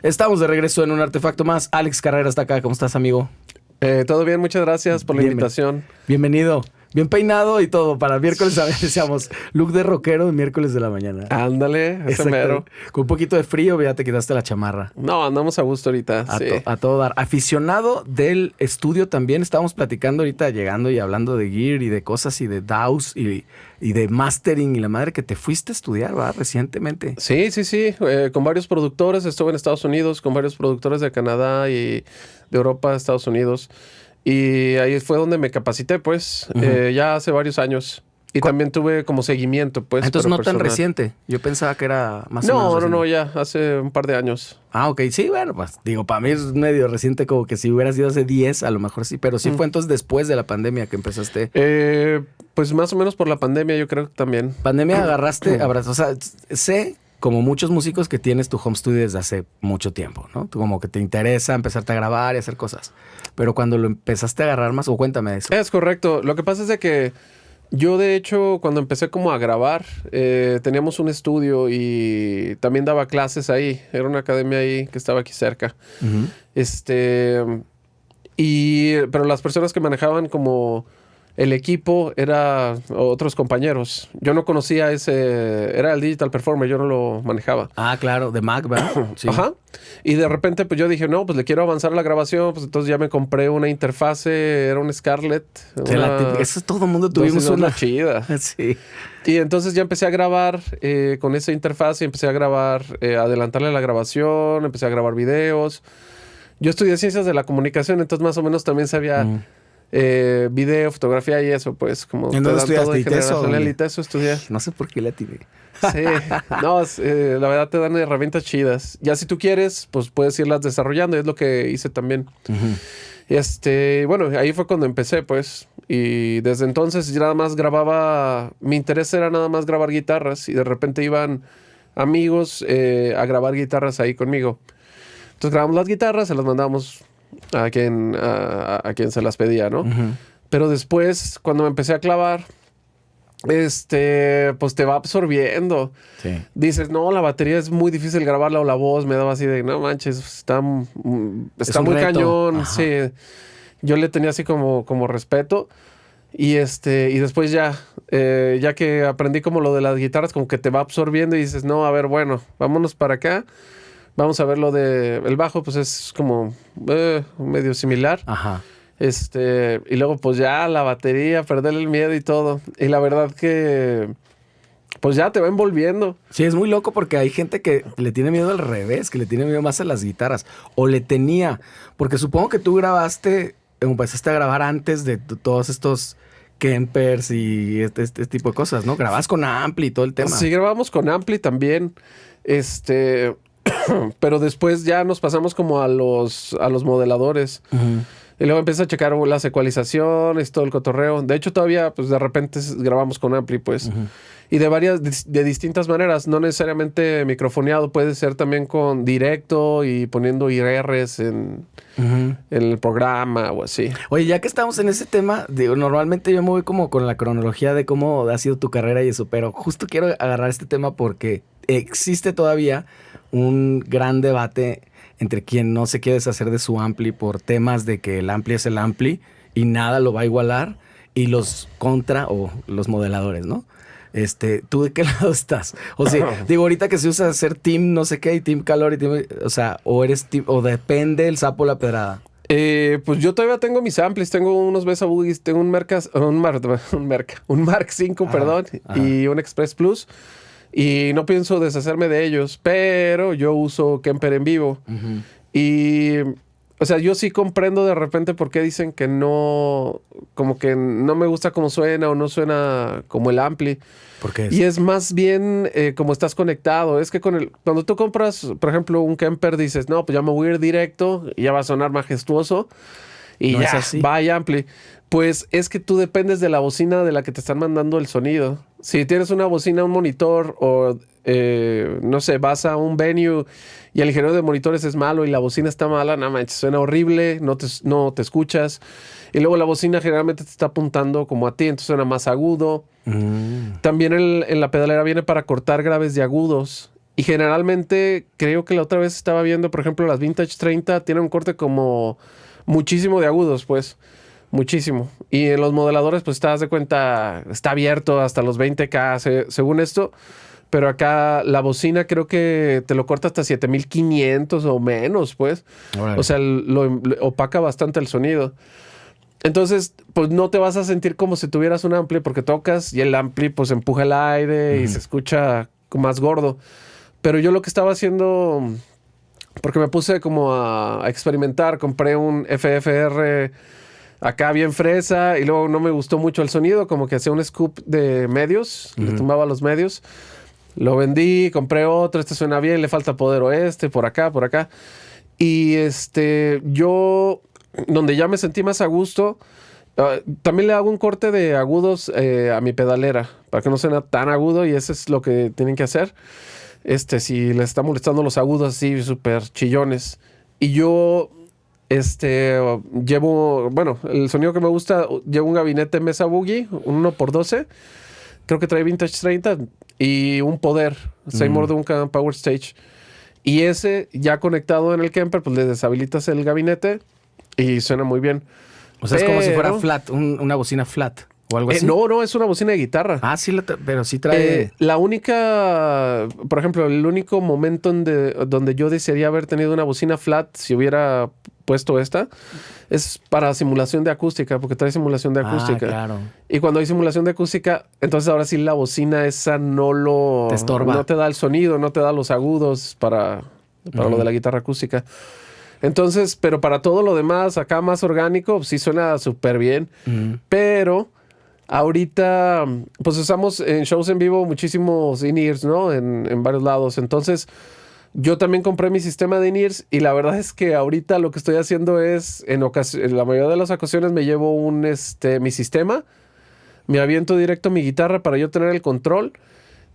Estamos de regreso en un artefacto más. Alex Carrera está acá. ¿Cómo estás, amigo? Todo bien, muchas gracias por la invitación. Bienvenido. Bien peinado y todo para miércoles, a ver, decíamos, look de rockero de miércoles de la mañana. Ándale, ese mero. Con un poquito de frío, ya te quitaste la chamarra. No, andamos a gusto ahorita, A todo dar. Aficionado del estudio también. Estábamos platicando ahorita, llegando y hablando de gear y de cosas y de DAWs y de mastering y la madre que te fuiste a estudiar, ¿verdad? Recientemente. Sí. Con varios productores. Estuve en Estados Unidos con varios productores de Canadá y de Europa, Estados Unidos. Y ahí fue donde me capacité, pues, ya hace varios años. Y también tuve como seguimiento, pues. Entonces no personal. tan reciente. Yo pensaba que era más o menos reciente. No, ya hace un par de años. Ah, ok. Sí, bueno, pues digo, para mí es medio reciente, como que si hubiera sido hace 10, a lo mejor sí. Pero sí fue entonces después de la pandemia que empezaste. Pues más o menos por la pandemia, yo creo que también. Pandemia agarraste, o sea, sé, como muchos músicos, que tienes tu home studio desde hace mucho tiempo, ¿no? Tú como que te interesa empezarte a grabar y hacer cosas. Pero cuando lo empezaste a agarrar más, o cuéntame eso. Es correcto. Lo que pasa es de que yo, de hecho, cuando empecé como a grabar, teníamos un estudio y también daba clases ahí. Era una academia ahí que estaba aquí cerca. Pero las personas que manejaban como el equipo era otros compañeros. Yo no conocía era el Digital Performer, yo no lo manejaba. Ah, claro, de Mac, ¿verdad? Sí. Ajá. Y de repente pues yo dije, no, pues le quiero avanzar a la grabación, pues entonces ya me compré una interfase, era un Scarlett. Eso todo el mundo tuvimos una chida. Sí. Y entonces ya empecé a grabar con esa interfase, empecé a grabar, adelantarle la grabación, empecé a grabar videos. Yo estudié ciencias de la comunicación, entonces más o menos también sabía video, fotografía y eso, pues como ¿En dónde estudiaste? En el ITESO estudié. No sé por qué le atiné. Sí, no, la verdad te dan herramientas chidas. Ya si tú quieres, pues puedes irlas desarrollando, y es lo que hice también. Bueno, ahí fue cuando empecé, pues, y desde entonces ya nada más grababa, mi interés era nada más grabar guitarras, y de repente iban amigos a grabar guitarras ahí conmigo. Entonces grabamos las guitarras, se las mandábamos a quien se las pedía, ¿no? Pero después, cuando me empecé a clavar, pues te va absorbiendo. Sí. Dices, no, la batería es muy difícil grabarla, o la voz me daba así de, no manches, está muy reto. Cañón. Ajá. Sí. Yo le tenía así como respeto. Y después ya que aprendí como lo de las guitarras, como que te va absorbiendo y dices, no, a ver, bueno, vámonos para acá. Vamos a ver lo de el bajo, pues es como medio similar. Ajá. Y luego pues ya la batería, perderle el miedo y todo. Y la verdad que pues ya te va envolviendo. Sí, es muy loco porque hay gente que le tiene miedo al revés, que le tiene miedo más a las guitarras. O le tenía, porque supongo que tú empezaste a grabar antes de todos estos Kempers y este tipo de cosas, ¿no? Grababas con Ampli y todo el tema. Sí, grabamos con Ampli también. Pero después ya nos pasamos como a los modeladores. Y luego empecé a checar las ecualizaciones, todo el cotorreo. De hecho, todavía, pues de repente grabamos con Ampli, pues. Y de distintas maneras. No necesariamente microfoneado. Puede ser también con directo y poniendo IRs en el programa o así. Oye, ya que estamos en ese tema, digo, normalmente yo me voy como con la cronología de cómo ha sido tu carrera y eso. Pero justo quiero agarrar este tema porque existe todavía un gran debate entre quien no se quiere deshacer de su ampli por temas de que el ampli es el ampli y nada lo va a igualar, y los contra o los modeladores, ¿no? ¿Tú de qué lado estás? O sea, digo, ahorita que se usa hacer team no sé qué y team calor y team, o sea, o eres team, o depende el sapo o la pedrada. Pues yo todavía tengo mis amplis, tengo unos Besa Boogies, tengo un Mark 5, perdón, y un Express Plus. Y no pienso deshacerme de ellos, pero yo uso Kemper en vivo. Y, o sea, yo sí comprendo de repente por qué dicen que no, como que no me gusta cómo suena o no suena como el ampli. ¿Por qué? Y es más bien como estás conectado. Es que cuando tú compras, por ejemplo, un Kemper, dices, no, pues ya me voy a ir directo y ya va a sonar majestuoso. Y no ya, es así. Vaya ampli. Pues es que tú dependes de la bocina de la que te están mandando el sonido. Si tienes una bocina, un monitor o, no sé, vas a un venue y el ingeniero de monitores es malo y la bocina está mala, nada más, suena horrible, no te escuchas. Y luego la bocina generalmente te está apuntando como a ti, entonces suena más agudo. También en la pedalera viene para cortar graves de agudos. Y generalmente, creo que la otra vez estaba viendo, por ejemplo, las Vintage 30 tienen un corte como muchísimo de agudos, pues. Muchísimo. Y en los modeladores, pues te das de cuenta, está abierto hasta los 20K, según esto. Pero acá la bocina creo que te lo corta hasta 7500 o menos, pues. Órale. O sea, lo opaca bastante el sonido. Entonces, pues no te vas a sentir como si tuvieras un ampli porque tocas y el ampli pues empuja el aire y se escucha más gordo. Pero yo lo que estaba haciendo, porque me puse como a experimentar, compré un FFR acá bien fresa y luego no me gustó mucho el sonido, como que hacía un scoop de medios, le tumbaba los medios. Lo vendí, compré otro, este suena bien, le falta poder oeste, por acá, por acá. Y yo, donde ya me sentí más a gusto, también le hago un corte de agudos a mi pedalera, para que no suene tan agudo y eso es lo que tienen que hacer. Si les está molestando los agudos así súper chillones. Y yo, llevo, bueno, el sonido que me gusta, llevo un gabinete Mesa Boogie, un 1x12, creo que trae Vintage 30 y un poder, Seymour Duncan Power Stage. Y ese ya conectado en el Kemper, pues le deshabilitas el gabinete y suena muy bien. O sea, es como si fuera flat, una bocina flat o algo así. No, es una bocina de guitarra. Ah, sí, pero sí trae... La única, por ejemplo, el único momento donde yo desearía haber tenido una bocina flat, si hubiera puesto esta, es para simulación de acústica, porque trae simulación de acústica. Claro. Y cuando hay simulación de acústica, entonces ahora sí la bocina esa te estorba. No te da el sonido, no te da los agudos para lo de la guitarra acústica. Entonces, pero para todo lo demás, acá más orgánico, sí suena súper bien. Pero ahorita, pues usamos en shows en vivo muchísimos in-ears, ¿no? En varios lados. Entonces, yo también compré mi sistema de in-ears y la verdad es que ahorita lo que estoy haciendo es, en la mayoría de las ocasiones me llevo mi sistema, me aviento directo mi guitarra para yo tener el control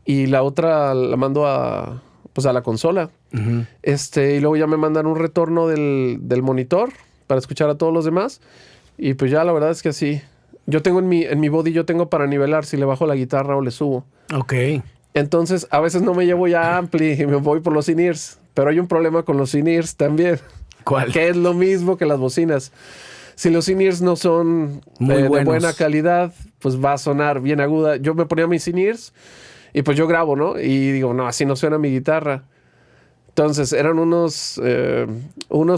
y la otra la mando a la consola. Y luego ya me mandan un retorno del monitor para escuchar a todos los demás. Y pues ya la verdad es que así. Yo tengo en mi body, yo tengo para nivelar si le bajo la guitarra o le subo. Ok. Entonces, a veces no me llevo ya ampli y me voy por los in-ears. Pero hay un problema con los in-ears también. ¿Cuál? Que es lo mismo que las bocinas. Si los in-ears no son de buena calidad, pues va a sonar bien aguda. Yo me ponía mis in-ears y pues yo grabo, ¿no? Y digo, no, así no suena mi guitarra. Entonces, eran unos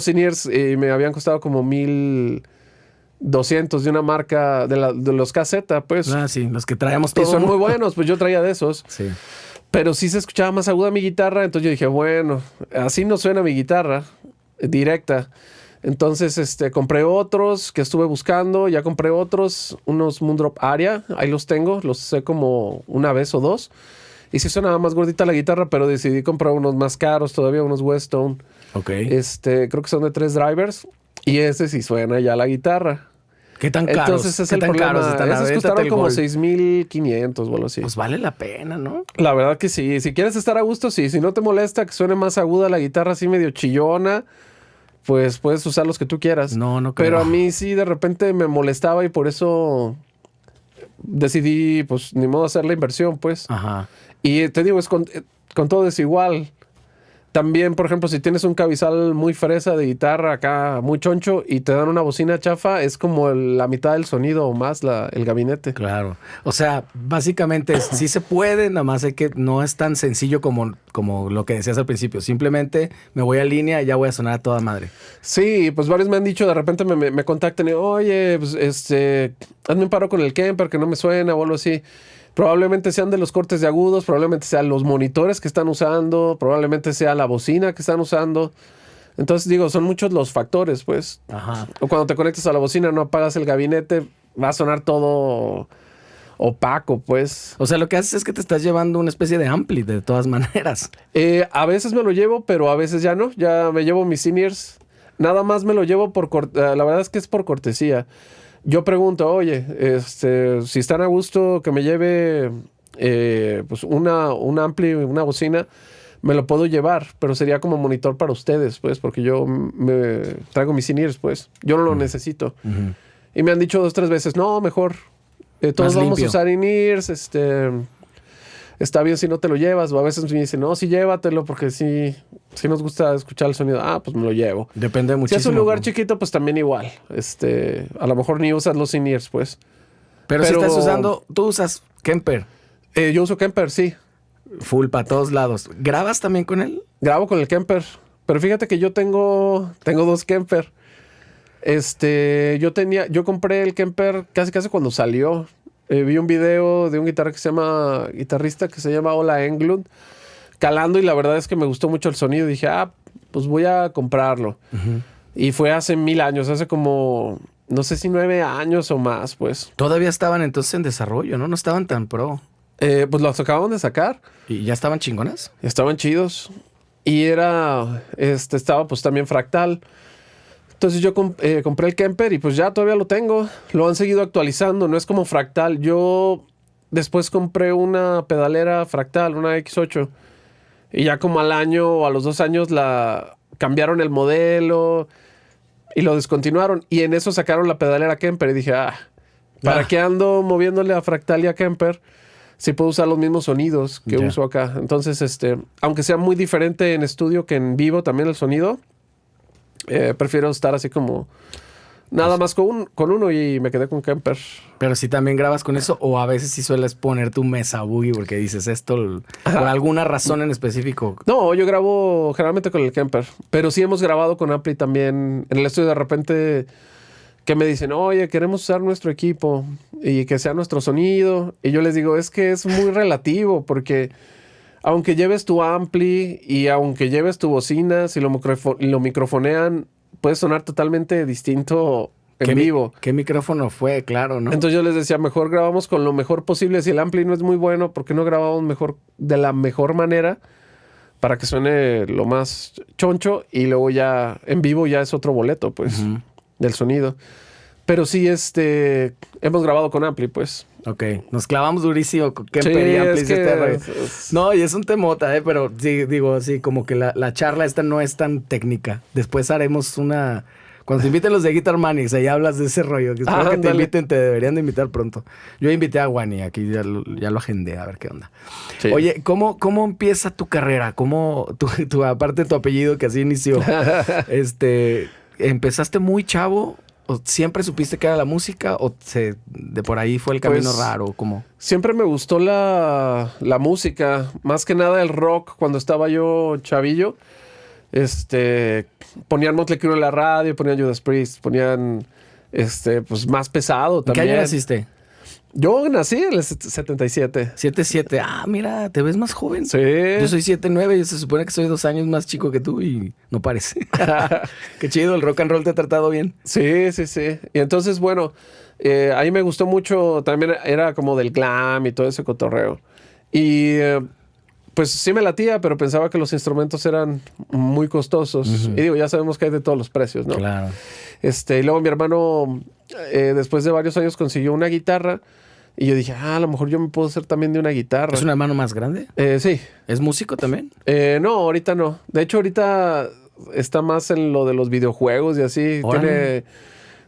in-ears y me habían costado como 1200 de una marca de los KZ, pues. Ah, sí, los que traíamos todos. Y son muy buenos, pues yo traía de esos. Sí. Pero sí se escuchaba más aguda mi guitarra, entonces yo dije, bueno, así no suena mi guitarra directa. Entonces, compré otros que estuve buscando, ya compré unos Moondrop Aria, ahí los tengo, los usé como una vez o dos. Y sí sonaba más gordita la guitarra, pero decidí comprar unos más caros todavía, unos Weston. Ok. Creo que son de 3 drivers. Y ese sí suena ya la guitarra. ¿Qué tan caros? Entonces es el problema. Esos costaron como 6500 o algo así. Pues vale la pena, ¿no? La verdad que sí. Si quieres estar a gusto, sí. Si no te molesta que suene más aguda la guitarra así medio chillona, pues puedes usar los que tú quieras. No creo. Pero a mí sí de repente me molestaba y por eso decidí, pues, ni modo hacer la inversión, pues. Ajá. Y te digo, es con todo es igual. También, por ejemplo, si tienes un cabezal muy fresa de guitarra acá, muy choncho, y te dan una bocina chafa, es como la mitad del sonido o más el gabinete. Claro. O sea, básicamente sí se puede, nada más es que no es tan sencillo como lo que decías al principio. Simplemente me voy a línea y ya voy a sonar a toda madre. Sí, pues varios me han dicho, de repente me contactan y, oye, pues hazme un paro con el Kemper que no me suena o algo así. Probablemente sean de los cortes de agudos, probablemente sean los monitores que están usando, probablemente sea la bocina que están usando. Entonces, digo, son muchos los factores, pues. Ajá. O cuando te conectas a la bocina, no apagas el gabinete, va a sonar todo opaco, pues. O sea, lo que haces es que te estás llevando una especie de ampli, de todas maneras. A veces me lo llevo, pero a veces ya no. Ya me llevo mis in-ears. Nada más me lo llevo la verdad es que es por cortesía. Yo pregunto, oye, si están a gusto que me lleve pues un ampli, una bocina, me lo puedo llevar, pero sería como monitor para ustedes, pues, porque yo me traigo mis in-ears, pues. Yo no lo necesito. Y me han dicho 2 o 3 veces, no, mejor. Todos vamos a usar in-ears, está bien si no te lo llevas. O a veces me dicen, no, sí llévatelo porque sí nos gusta escuchar el sonido. Ah, pues me lo llevo. Depende muchísimo. Si es un lugar chiquito, pues también igual. A lo mejor ni usas los in-ears, pues. Pero si estás usando, tú usas Kemper. Yo uso Kemper, sí. Full para todos lados. ¿Grabas también con él? Grabo con el Kemper. Pero fíjate que yo tengo 2 Kemper. Yo compré el Kemper casi cuando salió. Vi un video de un guitarrista que se llama Ola Englund calando y la verdad es que me gustó mucho el sonido. Dije, pues voy a comprarlo. Uh-huh. Y fue hace 1000 años, hace como, no sé si 9 años o más, pues. Todavía estaban entonces en desarrollo, ¿no? No estaban tan pro. Pues los acababan de sacar. ¿Y ya estaban chingonas? Estaban chidos. Y estaba pues también Fractal. Entonces yo compré el Kemper y pues ya todavía lo tengo. Lo han seguido actualizando, no es como Fractal. Yo después compré una pedalera Fractal, una X8. Y ya como al año o a los 2 años cambiaron el modelo y lo descontinuaron. Y en eso sacaron la pedalera Kemper y dije, ¿para qué ando moviéndole a Fractal y a Kemper? Si puedo usar los mismos sonidos que uso acá. Entonces, aunque sea muy diferente en estudio que en vivo también el sonido, prefiero estar así como nada más con uno y me quedé con Kemper. Pero si también grabas con eso o a veces sí sueles poner tu Mesa Boogie porque dices esto por alguna razón en específico. No, yo grabo generalmente con el Kemper, pero sí hemos grabado con Ampli también en el estudio de repente que me dicen, oye, queremos usar nuestro equipo y que sea nuestro sonido. Y yo les digo, es que es muy relativo porque aunque lleves tu ampli y aunque lleves tu bocina, si lo microfonean, puede sonar totalmente distinto en vivo. ¿Qué micrófono fue? Claro, ¿no? Entonces yo les decía, mejor grabamos con lo mejor posible. Si el ampli no es muy bueno, ¿por qué no grabamos mejor de la mejor manera para que suene lo más choncho? Y luego ya en vivo ya es otro boleto, pues, del sonido. Pero sí, hemos grabado con ampli, pues. Ok, nos clavamos durísimo con Kemper y ampli. No, y es un temota, pero sí, digo así, como que la charla esta no es tan técnica. Después haremos una... Cuando te inviten los de Guitar Manix, ahí hablas de ese rollo. Que espero que te inviten, te deberían de invitar pronto. Yo invité a Wani, aquí ya lo agendé, a ver qué onda. Sí. Oye, ¿cómo empieza tu carrera? ¿Cómo, aparte de tu apellido que así inició, empezaste muy chavo? ¿O siempre supiste que era la música? ¿O de por ahí fue el camino raro? ¿Cómo? Siempre me gustó la música. Más que nada el rock. Cuando estaba yo chavillo, ponían Motley Crue en la radio, ponían Judas Priest, ponían pues más pesado también. ¿En qué año naciste? Yo nací en el 77. 77. Ah, mira, te ves más joven. Sí. Yo soy 79 y se supone que soy 2 años más chico que tú y no parece. Qué chido, el rock and roll te ha tratado bien. Sí, sí, sí. Y entonces, bueno, ahí me gustó mucho, también era como del glam y todo ese cotorreo. Y pues sí me latía, pero pensaba que los instrumentos eran muy costosos. Uh-huh. Y digo, ya sabemos que hay de todos los precios, ¿no? Claro. Y luego mi hermano, después de varios años, consiguió una guitarra. Y yo dije, a lo mejor yo me puedo hacer también de una guitarra. ¿Es un hermano más grande? Sí. ¿Es músico también? No, ahorita no. De hecho, ahorita está más en lo de los videojuegos y así. ¡Órale! Tiene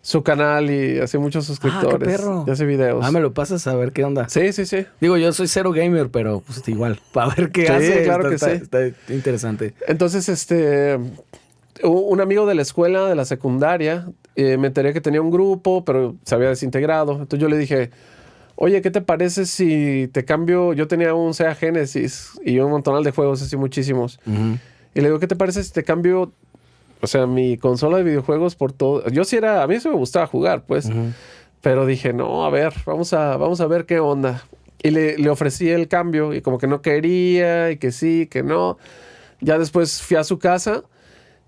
su canal y hace muchos suscriptores. ¡Qué perro! Y hace videos. Me lo pasas a ver qué onda. Sí, sí, sí. Digo, yo soy cero gamer, pero pues igual, para ver qué hace. Claro que sí. Está interesante. Entonces, un amigo de la escuela, de la secundaria, me enteré que tenía un grupo, pero se había desintegrado. Entonces yo le dije, oye, ¿qué te parece si te cambio? Yo tenía un Sega Genesis y un montonal de juegos, así muchísimos. Uh-huh. Y le digo, ¿qué te parece si te cambio, o sea, mi consola de videojuegos por todo? Yo sí a mí sí me gustaba jugar, pues. Uh-huh. Pero dije, no, a ver, vamos a ver qué onda. Y le ofrecí el cambio y como que no quería y que sí, que no. Ya después fui a su casa,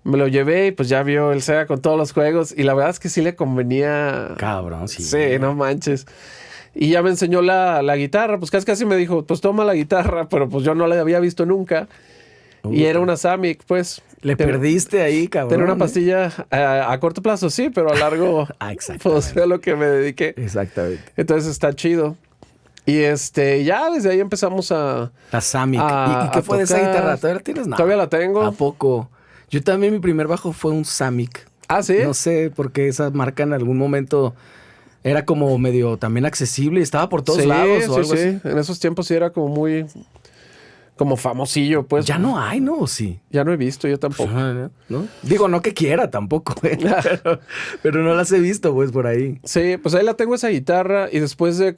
me lo llevé y pues ya vio el Sega con todos los juegos. Y la verdad es que sí le convenía. Cabrón, sí. Sí, no manches. Y ya me enseñó la guitarra, pues casi me dijo, pues toma la guitarra, pero pues yo no la había visto nunca. Y era una Samick, pues. Le perdiste ahí, cabrón. Tenía una pastilla a corto plazo, sí, pero a largo, pues fue a lo que me dediqué. Exactamente. Entonces está chido. Y ya desde ahí empezamos a... La Samick. ¿Y qué fue de esa guitarra? ¿Todavía la tienes? No. Todavía la tengo. ¿A poco? Yo también, mi primer bajo fue un Samick. ¿Ah, sí? No sé por qué esa marca en algún momento era como medio también accesible y estaba por todos lados o algo así. En esos tiempos sí era como muy como famosillo, pues. Ya no hay, ¿no? ¿O sí? Ya no he visto, yo tampoco. ¿No? Digo, no que quiera tampoco, pero no las he visto, pues, por ahí. Sí, pues ahí la tengo esa guitarra y después de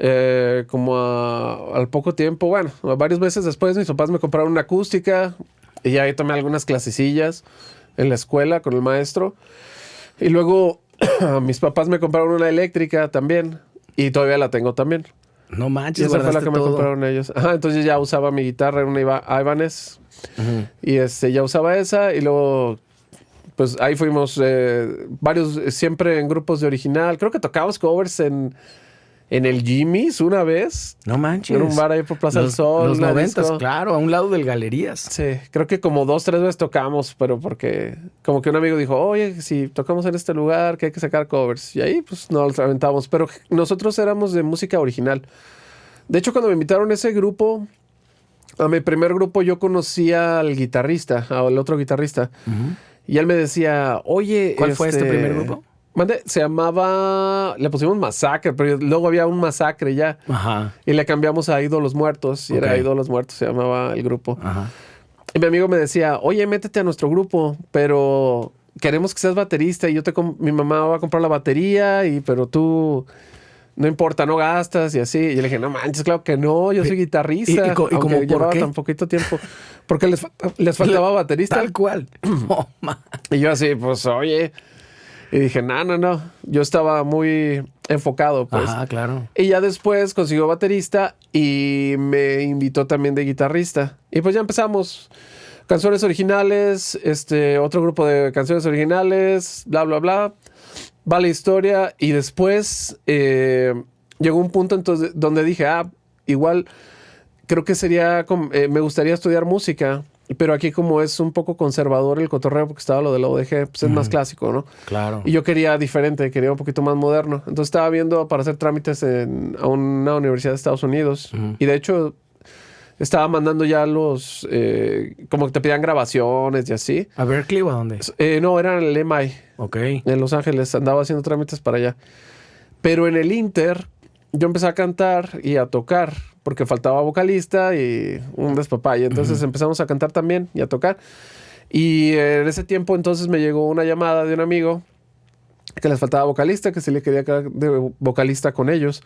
al poco tiempo, bueno, varios meses después, mis papás me compraron una acústica y ahí tomé algunas clasecillas en la escuela con el maestro. Y luego mis papás me compraron una eléctrica también y todavía la tengo también. No manches, Y esa fue la que me todo. compraron ellos. Ajá, entonces ya usaba mi guitarra, era una Ibanez. Y ya usaba esa y luego pues ahí fuimos varios, siempre en grupos de original. Creo que tocábamos covers en el Jimmy's una vez. No manches. En un bar ahí por Plaza del Sol. Los 90s, claro, a un lado del Galerías. Sí, creo que como 2-3 veces tocamos, pero porque como que un amigo dijo, oye, si tocamos en este lugar, que hay que sacar covers. Y ahí pues nos los aventamos. Pero nosotros éramos de música original. De hecho, cuando me invitaron a ese grupo, a mi primer grupo, yo conocía al guitarrista, al otro guitarrista. Y él me decía, oye... ¿Cuál fue este primer grupo? Se llamaba... Le pusimos Masacre, pero luego había un Masacre ya. Ajá. Y le cambiamos a Ídolos Muertos. Y era Ídolos Muertos, se llamaba el grupo. Ajá. Y mi amigo me decía, oye, métete a nuestro grupo, pero queremos que seas baterista. Y mi mamá va a comprar la batería, pero tú... No importa, no gastas y así. Y yo le dije, no manches, claro que no, yo soy guitarrista. ¿Y como llevaba tan poquito tiempo. Porque les faltaba baterista. Tal cual. Oh, y yo así, pues, oye... Y dije, no. Yo estaba muy enfocado, pues. Ajá, claro. Y ya después consiguió baterista y me invitó también de guitarrista. Y pues ya empezamos. Canciones originales, otro grupo de canciones originales, bla, bla, bla. Va la historia. Y después llegó un punto entonces donde dije, igual creo que me gustaría estudiar música. Pero aquí como es un poco conservador el cotorreo, porque estaba lo de la ODG, pues es más clásico, ¿no? Claro. Y yo quería diferente, quería un poquito más moderno. Entonces estaba viendo para hacer trámites a una universidad de Estados Unidos. Y de hecho estaba mandando ya como que te pedían grabaciones y así. ¿A Berkeley o a dónde? No, era en el MI. Ok. En Los Ángeles, andaba haciendo trámites para allá. Pero en el Inter, yo empecé a cantar y a tocar, porque faltaba vocalista y un despapalle. Entonces empezamos a cantar también y a tocar. Y en ese tiempo entonces me llegó una llamada de un amigo que les faltaba vocalista, que se le quería quedar de vocalista con ellos,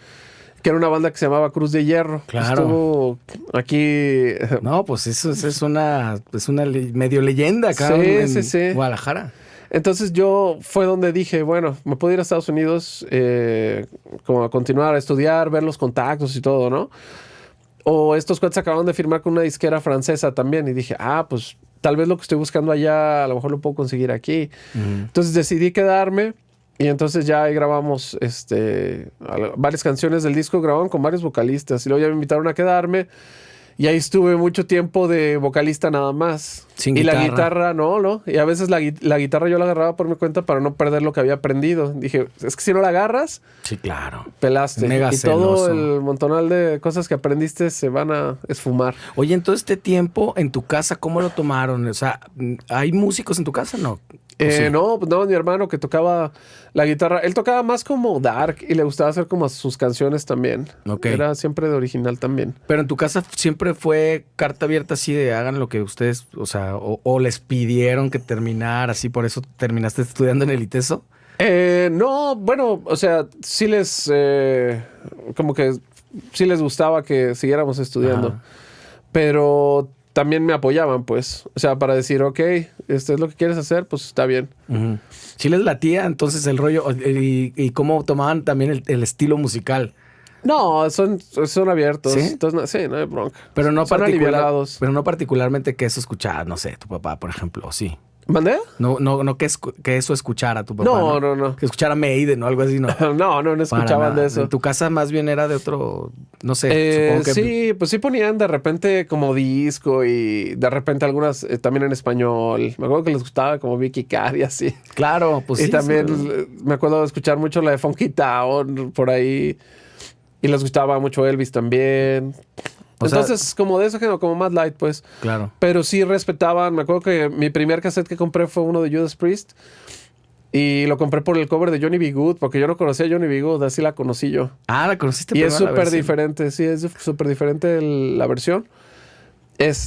que era una banda que se llamaba Cruz de Hierro. Claro. Estuvo aquí... No, pues eso es una medio leyenda acá en Guadalajara. Entonces yo fue donde dije, bueno, me puedo ir a Estados Unidos como a continuar a estudiar, ver los contactos y todo, ¿no? O estos cuates acaban de firmar con una disquera francesa también. Y dije, pues tal vez lo que estoy buscando allá a lo mejor lo puedo conseguir aquí. Entonces decidí quedarme y entonces ya ahí grabamos varias canciones del disco, grababan con varios vocalistas. Y luego ya me invitaron a quedarme. Y ahí estuve mucho tiempo de vocalista nada más. Sin y guitarra. La guitarra, no. Y a veces la guitarra yo la agarraba por mi cuenta para no perder lo que había aprendido. Dije, es que si no la agarras, sí, claro, pelaste. Mega y celoso. todo el montonal de cosas que aprendiste se van a esfumar. Oye, en todo este tiempo, en tu casa, ¿cómo lo tomaron? O sea, ¿hay músicos en tu casa? No. Sí. No, mi hermano que tocaba la guitarra, él tocaba más como dark y le gustaba hacer como sus canciones también. Okay. Era siempre de original también. Pero en tu casa siempre fue carta abierta así de hagan lo que ustedes, o sea, o les pidieron que terminara, así por eso terminaste estudiando en el ITESO. No, bueno, o sea, sí como que sí les gustaba que siguiéramos estudiando. Ajá. Pero también me apoyaban, pues. O sea, para decir, ok, esto es lo que quieres hacer, pues está bien. Sí les latía entonces el rollo y cómo tomaban también el estilo musical. No, son abiertos. ¿Sí? Entonces, sí, no hay bronca. Pero no son alivianados. Pero no particularmente que eso escuchaba, no sé, tu papá, por ejemplo, o sí. ¿Mandé? No que eso escuchara tu papá. No. Que escuchara Maiden o algo así, ¿no? no escuchaban de eso. En tu casa más bien era de otro, no sé, supongo que... Sí, pues sí ponían de repente como disco y de repente algunas también en español. Me acuerdo que les gustaba como Vicky Carr y así. Claro, pues y sí. Y también me acuerdo de escuchar mucho la de Funky Town por ahí. Y les gustaba mucho Elvis también. Entonces, como de eso, como más light, pues. Claro. Pero sí respetaban. Me acuerdo que mi primer cassette que compré fue uno de Judas Priest. Y lo compré por el cover de Johnny B. Good, porque yo no conocía a Johnny B. Good, así la conocí yo. Ah, la conociste. Y es súper diferente, sí, es súper diferente la versión.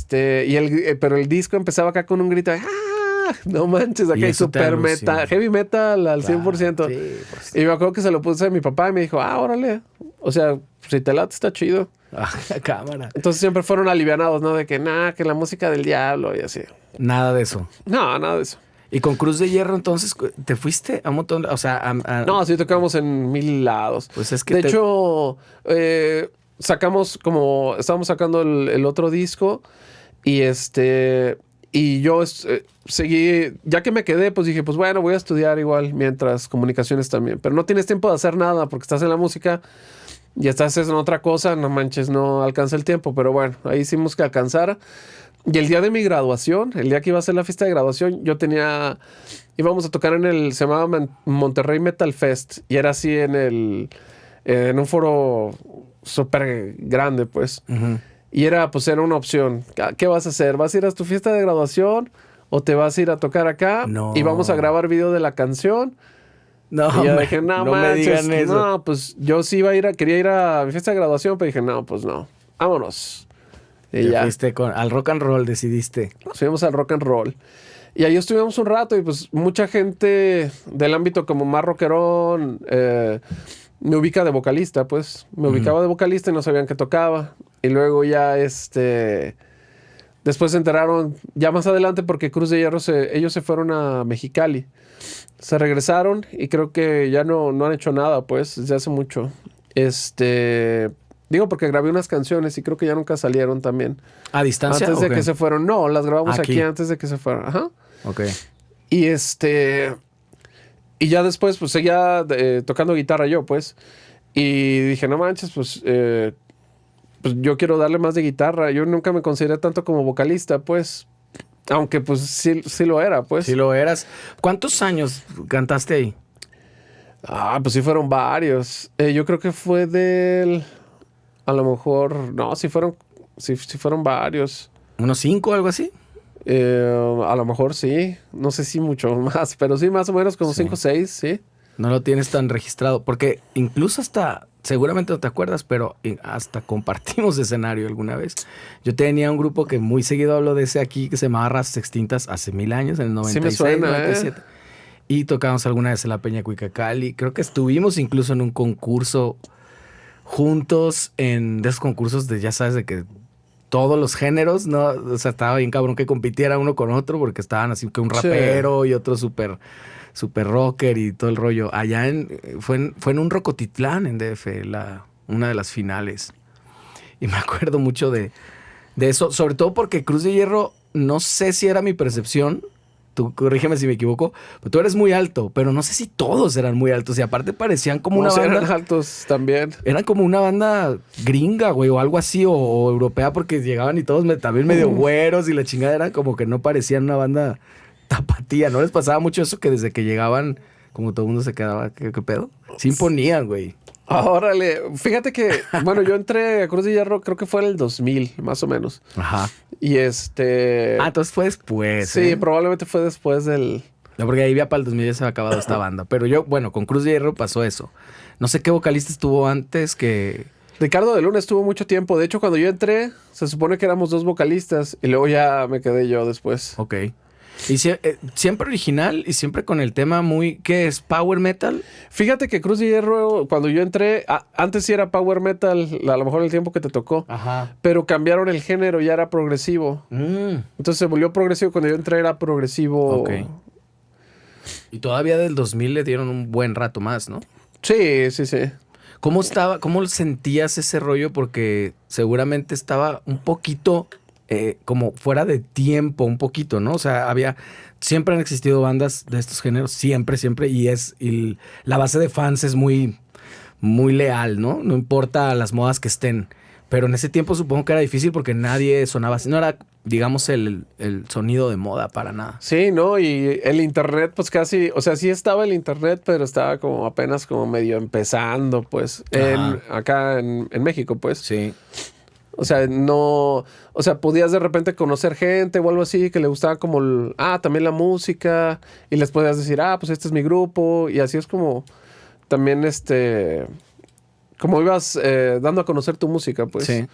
Pero el disco empezaba acá con un grito de no manches, acá hay super metal, heavy metal al 100%. Sí, pues. Y me acuerdo que se lo puse a mi papá y me dijo, órale. O sea, si te late está chido. Cámara. Entonces siempre fueron alivianados, ¿no? De que que la música del diablo y así. Nada de eso. No, nada de eso. Y con Cruz de Hierro, entonces, ¿te fuiste a un montón? O sea, No, sí tocamos en 1000 lados. Pues es que de hecho, estábamos sacando el otro disco y y yo seguí, ya que me quedé, pues dije, pues bueno, voy a estudiar igual mientras comunicaciones también. Pero no tienes tiempo de hacer nada porque estás en la música y estás en otra cosa, no manches, no alcanza el tiempo. Pero bueno, ahí hicimos que alcanzara. Y el día de mi graduación, el día que iba a ser la fiesta de graduación, íbamos a tocar se llamaba Monterrey Metal Fest. Y era así en un foro súper grande, pues. Uh-huh. Y era una opción. ¿Qué vas a hacer? ¿Vas a ir a tu fiesta de graduación o te vas a ir a tocar acá? No. Y vamos a grabar video de la canción. No, y yo dije, no me digan eso. No, pues yo sí quería ir a mi fiesta de graduación, pero dije, no, pues no. Vámonos. Y ya. Fuiste al rock and roll, decidiste. Nos fuimos al rock and roll. Y ahí estuvimos un rato y pues mucha gente del ámbito como más rockerón me ubica de vocalista, pues. Me ubicaba de vocalista y no sabían que tocaba. Y luego ya después se enteraron ya más adelante porque Cruz de Hierro ellos se fueron a Mexicali. Se regresaron y creo que ya no han hecho nada, pues, desde hace mucho. Digo porque grabé unas canciones y creo que ya nunca salieron también. ¿A distancia? Antes de que se fueron. No, las grabamos aquí antes de que se fueran. Ajá. Ok. Y y ya después, pues, seguía tocando guitarra yo, pues. Y dije, no manches, pues yo quiero darle más de guitarra. Yo nunca me consideré tanto como vocalista, pues. Aunque, pues, sí lo era, pues. Sí lo eras. ¿Cuántos años cantaste ahí? Pues sí fueron varios. Yo creo que fue a lo mejor... No, sí fueron varios. ¿Unos 5 o algo así? A lo mejor sí. No sé si mucho más, pero sí, más o menos como 5 o 6, sí. No lo tienes tan registrado. Porque incluso seguramente no te acuerdas, pero hasta compartimos escenario alguna vez. Yo tenía un grupo que muy seguido hablo de ese aquí, que se llamaba Razas Extintas, hace 1000 años, en el 96, sí me suena, 97. Y tocamos alguna vez en la Peña Cuicacali. Creo que estuvimos incluso en un concurso juntos, de esos concursos ya sabes, de que todos los géneros, ¿no? O sea, estaba bien cabrón que compitiera uno con otro porque estaban así que un rapero y otro súper rocker y todo el rollo. Allá fue en un Rocotitlán, en DF, una de las finales. Y me acuerdo mucho de eso, sobre todo porque Cruz de Hierro, no sé si era mi percepción, tú corrígeme si me equivoco, pero tú eres muy alto, pero no sé si todos eran muy altos y aparte parecían como una banda... eran altos también. Eran como una banda gringa, güey, o algo así, o europea, porque llegaban y todos también medio güeros y la chingada era como que no parecían una banda tapatía. ¿No les pasaba mucho eso que desde que llegaban, como todo el mundo se quedaba, ¿qué pedo? Sí imponían, güey. Órale, fíjate que, bueno, yo entré a Cruz de Hierro, creo que fue en el 2000, más o menos. Ajá. Y entonces fue después. Sí, probablemente fue después del... No, porque ahí ya para el 2000 ya se había acabado esta banda. Pero yo, bueno, con Cruz de Hierro pasó eso. No sé qué vocalista estuvo antes que... Ricardo de Luna estuvo mucho tiempo. De hecho, cuando yo entré, se supone que éramos 2 vocalistas. Y luego ya me quedé yo después. Ok. Y siempre original y siempre con el tema muy... ¿Qué es? ¿Power metal? Fíjate que Cruz de Hierro, cuando yo entré... antes sí era power metal, a lo mejor el tiempo que te tocó. Ajá. Pero cambiaron el género, ya era progresivo. Entonces se volvió progresivo. Cuando yo entré era progresivo. Ok. Y todavía del 2000 le dieron un buen rato más, ¿no? Sí. ¿Cómo sentías ese rollo? Porque seguramente estaba un poquito... como fuera de tiempo un poquito, ¿no? O sea, siempre han existido bandas de estos géneros, siempre, y la base de fans es muy, muy leal, ¿no? No importa las modas que estén. Pero en ese tiempo supongo que era difícil porque nadie sonaba así. No era, digamos, el sonido de moda para nada. Sí, ¿no? Y el internet, pues casi... O sea, sí estaba el internet, pero estaba como apenas como medio empezando, pues. Acá en México, pues. Sí. O sea, no... O sea, podías de repente conocer gente o algo así que le gustaba como... también la música. Y les podías decir, pues este es mi grupo. Y así es como... También como ibas dando a conocer tu música, pues. Sí.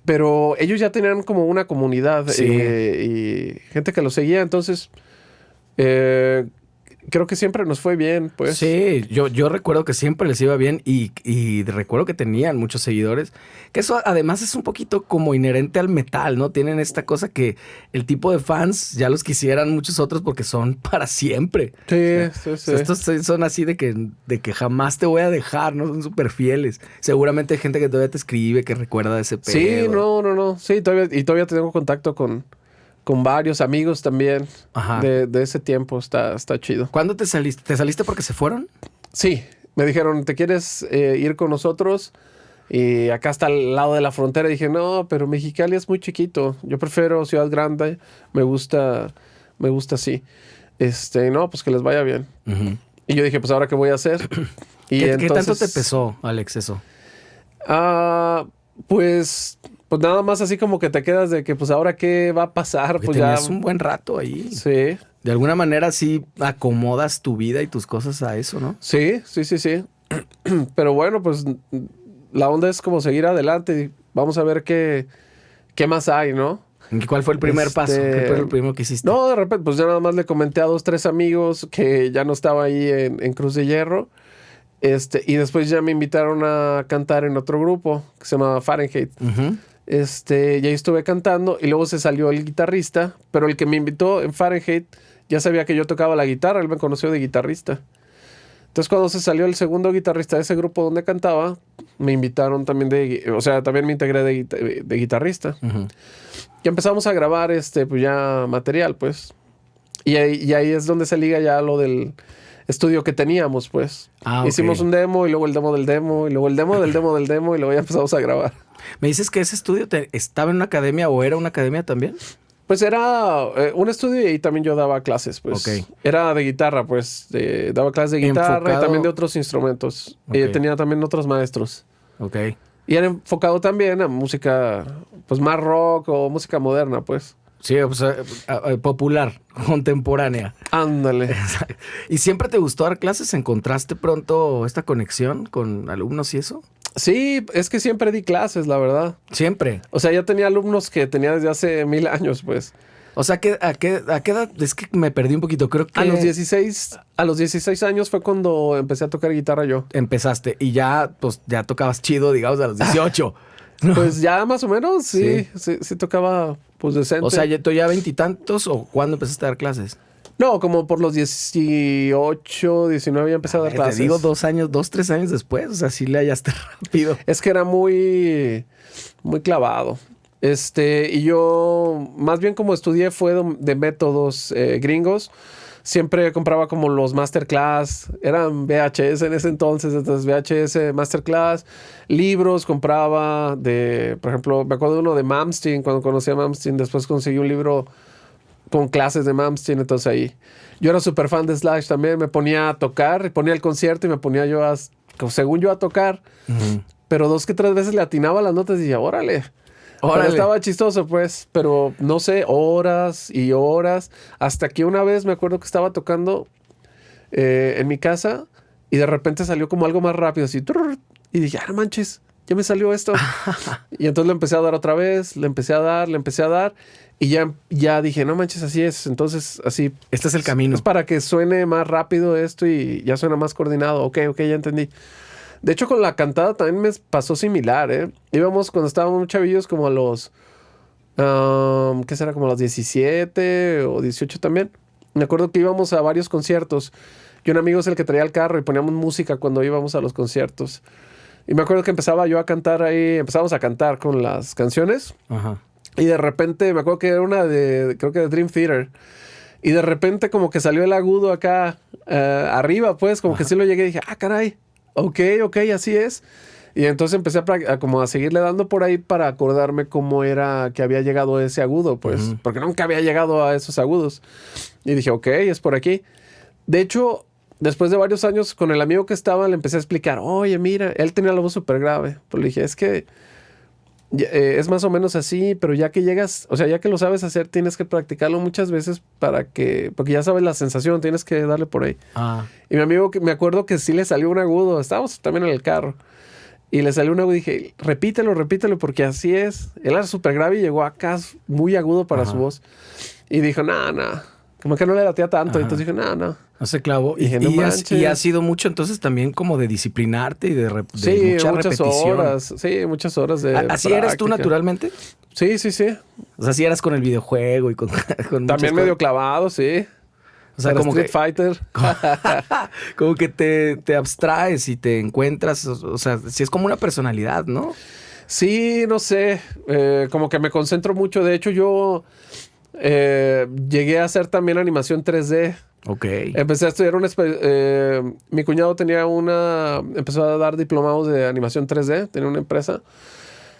Pero ellos ya tenían como una comunidad Sí. y gente que los seguía. Entonces, creo que siempre nos fue bien, pues. Sí, yo recuerdo que siempre les iba bien y recuerdo que tenían muchos seguidores. Que eso además es un poquito como inherente al metal, ¿no? Tienen esta cosa que el tipo de fans ya los quisieran muchos otros porque son para siempre. Sí, O sí, sí. sea, estos son así de que jamás te voy a dejar, ¿no? Son súper fieles. Seguramente hay gente que todavía te escribe, que recuerda de ese pedo. Sí, no. Sí, todavía tengo contacto con varios amigos también Ajá. de ese tiempo. Está chido. ¿Cuándo te saliste? ¿Te saliste porque se fueron? Sí, me dijeron, ¿te quieres ir con nosotros? Y acá está al lado de la frontera. Y dije, no, pero Mexicali es muy chiquito. Yo prefiero ciudad grande. Me gusta así. No, pues que les vaya bien. Ujú. Y yo dije, pues ¿ahora qué voy a hacer? Y ¿Qué tanto te entonces, pesó, Alex, eso? Pues nada más así como que te quedas de que pues ahora qué va a pasar. Porque Pues ya. tenías un buen rato ahí. Sí, De alguna manera sí acomodas tu vida y tus cosas a eso, ¿no? sí. Pero bueno, pues la onda es como seguir adelante y vamos a ver qué más hay, ¿no? ¿Y cuál fue el primer paso? ¿Qué fue lo primero que hiciste? No, de repente, pues ya nada más le comenté a 2, 3 amigos que ya no estaba ahí en Cruz de Hierro. Y después ya me invitaron a cantar en otro grupo que se llama Fahrenheit. Ujú. Y ahí estuve cantando y luego se salió el guitarrista, pero el que me invitó en Fahrenheit ya sabía que yo tocaba la guitarra, él me conoció de guitarrista. Entonces cuando se salió el segundo guitarrista de ese grupo donde cantaba, me invitaron también también me integré de guitarrista. Ujú. Y empezamos a grabar pues ya material, pues. Y ahí es donde se liga ya lo del estudio que teníamos, pues. Ah, ok. Hicimos un demo y luego el demo del demo y luego el demo del demo del demo y luego ya empezamos a grabar. ¿Me dices que ese estudio estaba en una academia o era una academia también? Pues era un estudio y ahí también yo daba clases, pues. Ok. Era de guitarra, pues. Daba clases de guitarra Enfocado- y también de otros instrumentos. Ok. Tenía también otros maestros. Ok. Y era enfocado también a música, pues más rock o música moderna, pues. Sí, pues, popular, contemporánea. Ándale. ¿Y siempre te gustó dar clases? ¿Encontraste pronto esta conexión con alumnos y eso? Sí, es que siempre di clases, la verdad. Siempre. O sea, ya tenía alumnos que tenía desde hace 1000 años, pues. O sea, ¿a qué edad? Es que me perdí un poquito. Creo que A los 16 años fue cuando empecé a tocar guitarra yo. empezaste y ya, pues, ya tocabas chido, digamos, a los 18. Pues ya más o menos, sí tocaba pues decente. O sea, ¿tú ya veintitantos o cuándo empezaste a dar clases? No, como por los 18, 19 ya empecé a dar clases. Te digo 2 años, 2, 3 años después. O sea, sí le hallaste rápido. Es que era muy clavado. Y yo, más bien como estudié fue de métodos gringos. Siempre compraba como los masterclass, eran VHS en ese entonces VHS, masterclass, libros compraba por ejemplo, me acuerdo de uno de Malmsteen, cuando conocí a Malmsteen, después conseguí un libro con clases de Malmsteen, entonces ahí. Yo era súper fan de Slash también, me ponía a tocar, ponía el concierto y me ponía yo según yo a tocar, pero 2 que 3 veces le atinaba las notas y decía, órale. Pero estaba chistoso, pues, pero no sé, horas y horas, hasta que una vez me acuerdo que estaba tocando en mi casa y de repente salió como algo más rápido, así, y dije, no manches, ya me salió esto. Y entonces le empecé a dar otra vez, le empecé a dar, y ya dije, no manches, así es, entonces así. Este es el camino. Es para que suene más rápido esto y ya suena más coordinado. Ok, ya entendí. De hecho, con la cantada también me pasó similar, ¿eh? Íbamos cuando estábamos chavillos como a los... ¿qué será? Como a los 17 o 18 también. Me acuerdo que íbamos a varios conciertos. Y un amigo es el que traía el carro y poníamos música cuando íbamos a los conciertos. Y me acuerdo que empezaba yo a cantar ahí. Empezamos a cantar con las canciones. Ajá. Y de repente, me acuerdo que era una creo que de Dream Theater. Y de repente como que salió el agudo acá arriba, pues. Como que sí lo llegué y dije, caray. Ok, así es. Y entonces empecé como a seguirle dando por ahí para acordarme cómo era que había llegado ese agudo, pues. Porque nunca había llegado a esos agudos. Y dije, ok, es por aquí. De hecho, después de varios años, con el amigo que estaba, le empecé a explicar, oye, mira, él tenía la voz súper grave. Pues le dije, es que es más o menos así, pero ya que llegas, o sea, ya que lo sabes hacer, tienes que practicarlo muchas veces porque ya sabes la sensación, tienes que darle por ahí. Y mi amigo, me acuerdo que sí le salió un agudo, estábamos también en el carro, Y le salió un agudo y dije, repítelo, porque así es. Él era súper grave y llegó acá muy agudo para su voz. Y dijo, no. Como que no le latía tanto. Ajá. Entonces dije, no. No se clavó. Y dije, no manches. Y ha sido mucho entonces también como de disciplinarte y de mucha muchas repetición. horas. Sí, muchas horas de ¿Así eres tú naturalmente? Sí. O sea, así eras con el videojuego y con También medio clavado, sí. O sea, Para como Street Fighter. como que te abstraes y te encuentras. O sea, sí es como una personalidad, ¿no? Sí, no sé. Como que me concentro mucho. De hecho, yo llegué a hacer también animación 3D. Ok. Empecé a estudiar mi cuñado empezó a dar diplomados de animación 3D, tenía una empresa.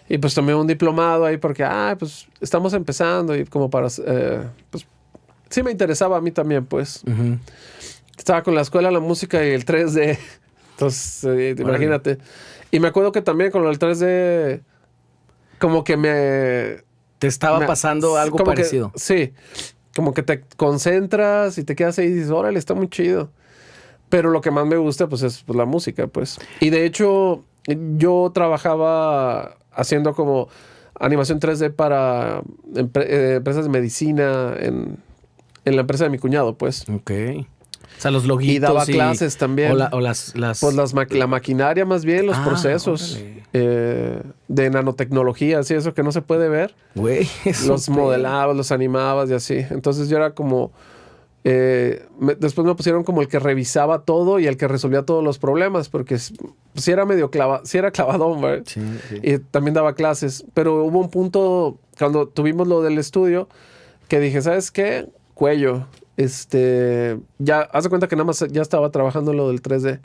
Y pues tomé un diplomado ahí porque, pues estamos empezando y como para, pues sí me interesaba a mí también, pues. Uh-huh. Estaba con la escuela, la música y el 3D. Entonces, imagínate. Y me acuerdo que también con el 3D, como que te estaba pasando algo parecido. Sí. Como que te concentras y te quedas ahí y dices, órale, está muy chido. Pero lo que más me gusta, pues, es la música, pues. Y de hecho, yo trabajaba haciendo como animación 3D para empresas de medicina en la empresa de mi cuñado, pues. Ok. O sea, los loguitos. Y daba clases también. O las... Pues la maquinaria más bien, los procesos de nanotecnología, así, eso que no se puede ver. Güey, los modelabas, los animabas y así. Entonces yo era como... después me pusieron como el que revisaba todo y el que resolvía todos los problemas, porque sí era medio clavadón, ¿verdad? Sí. Y también daba clases. Pero hubo un punto, cuando tuvimos lo del estudio, que dije, ¿sabes qué? Cuello. Ya, haz de cuenta que nada más ya estaba trabajando en lo del 3D.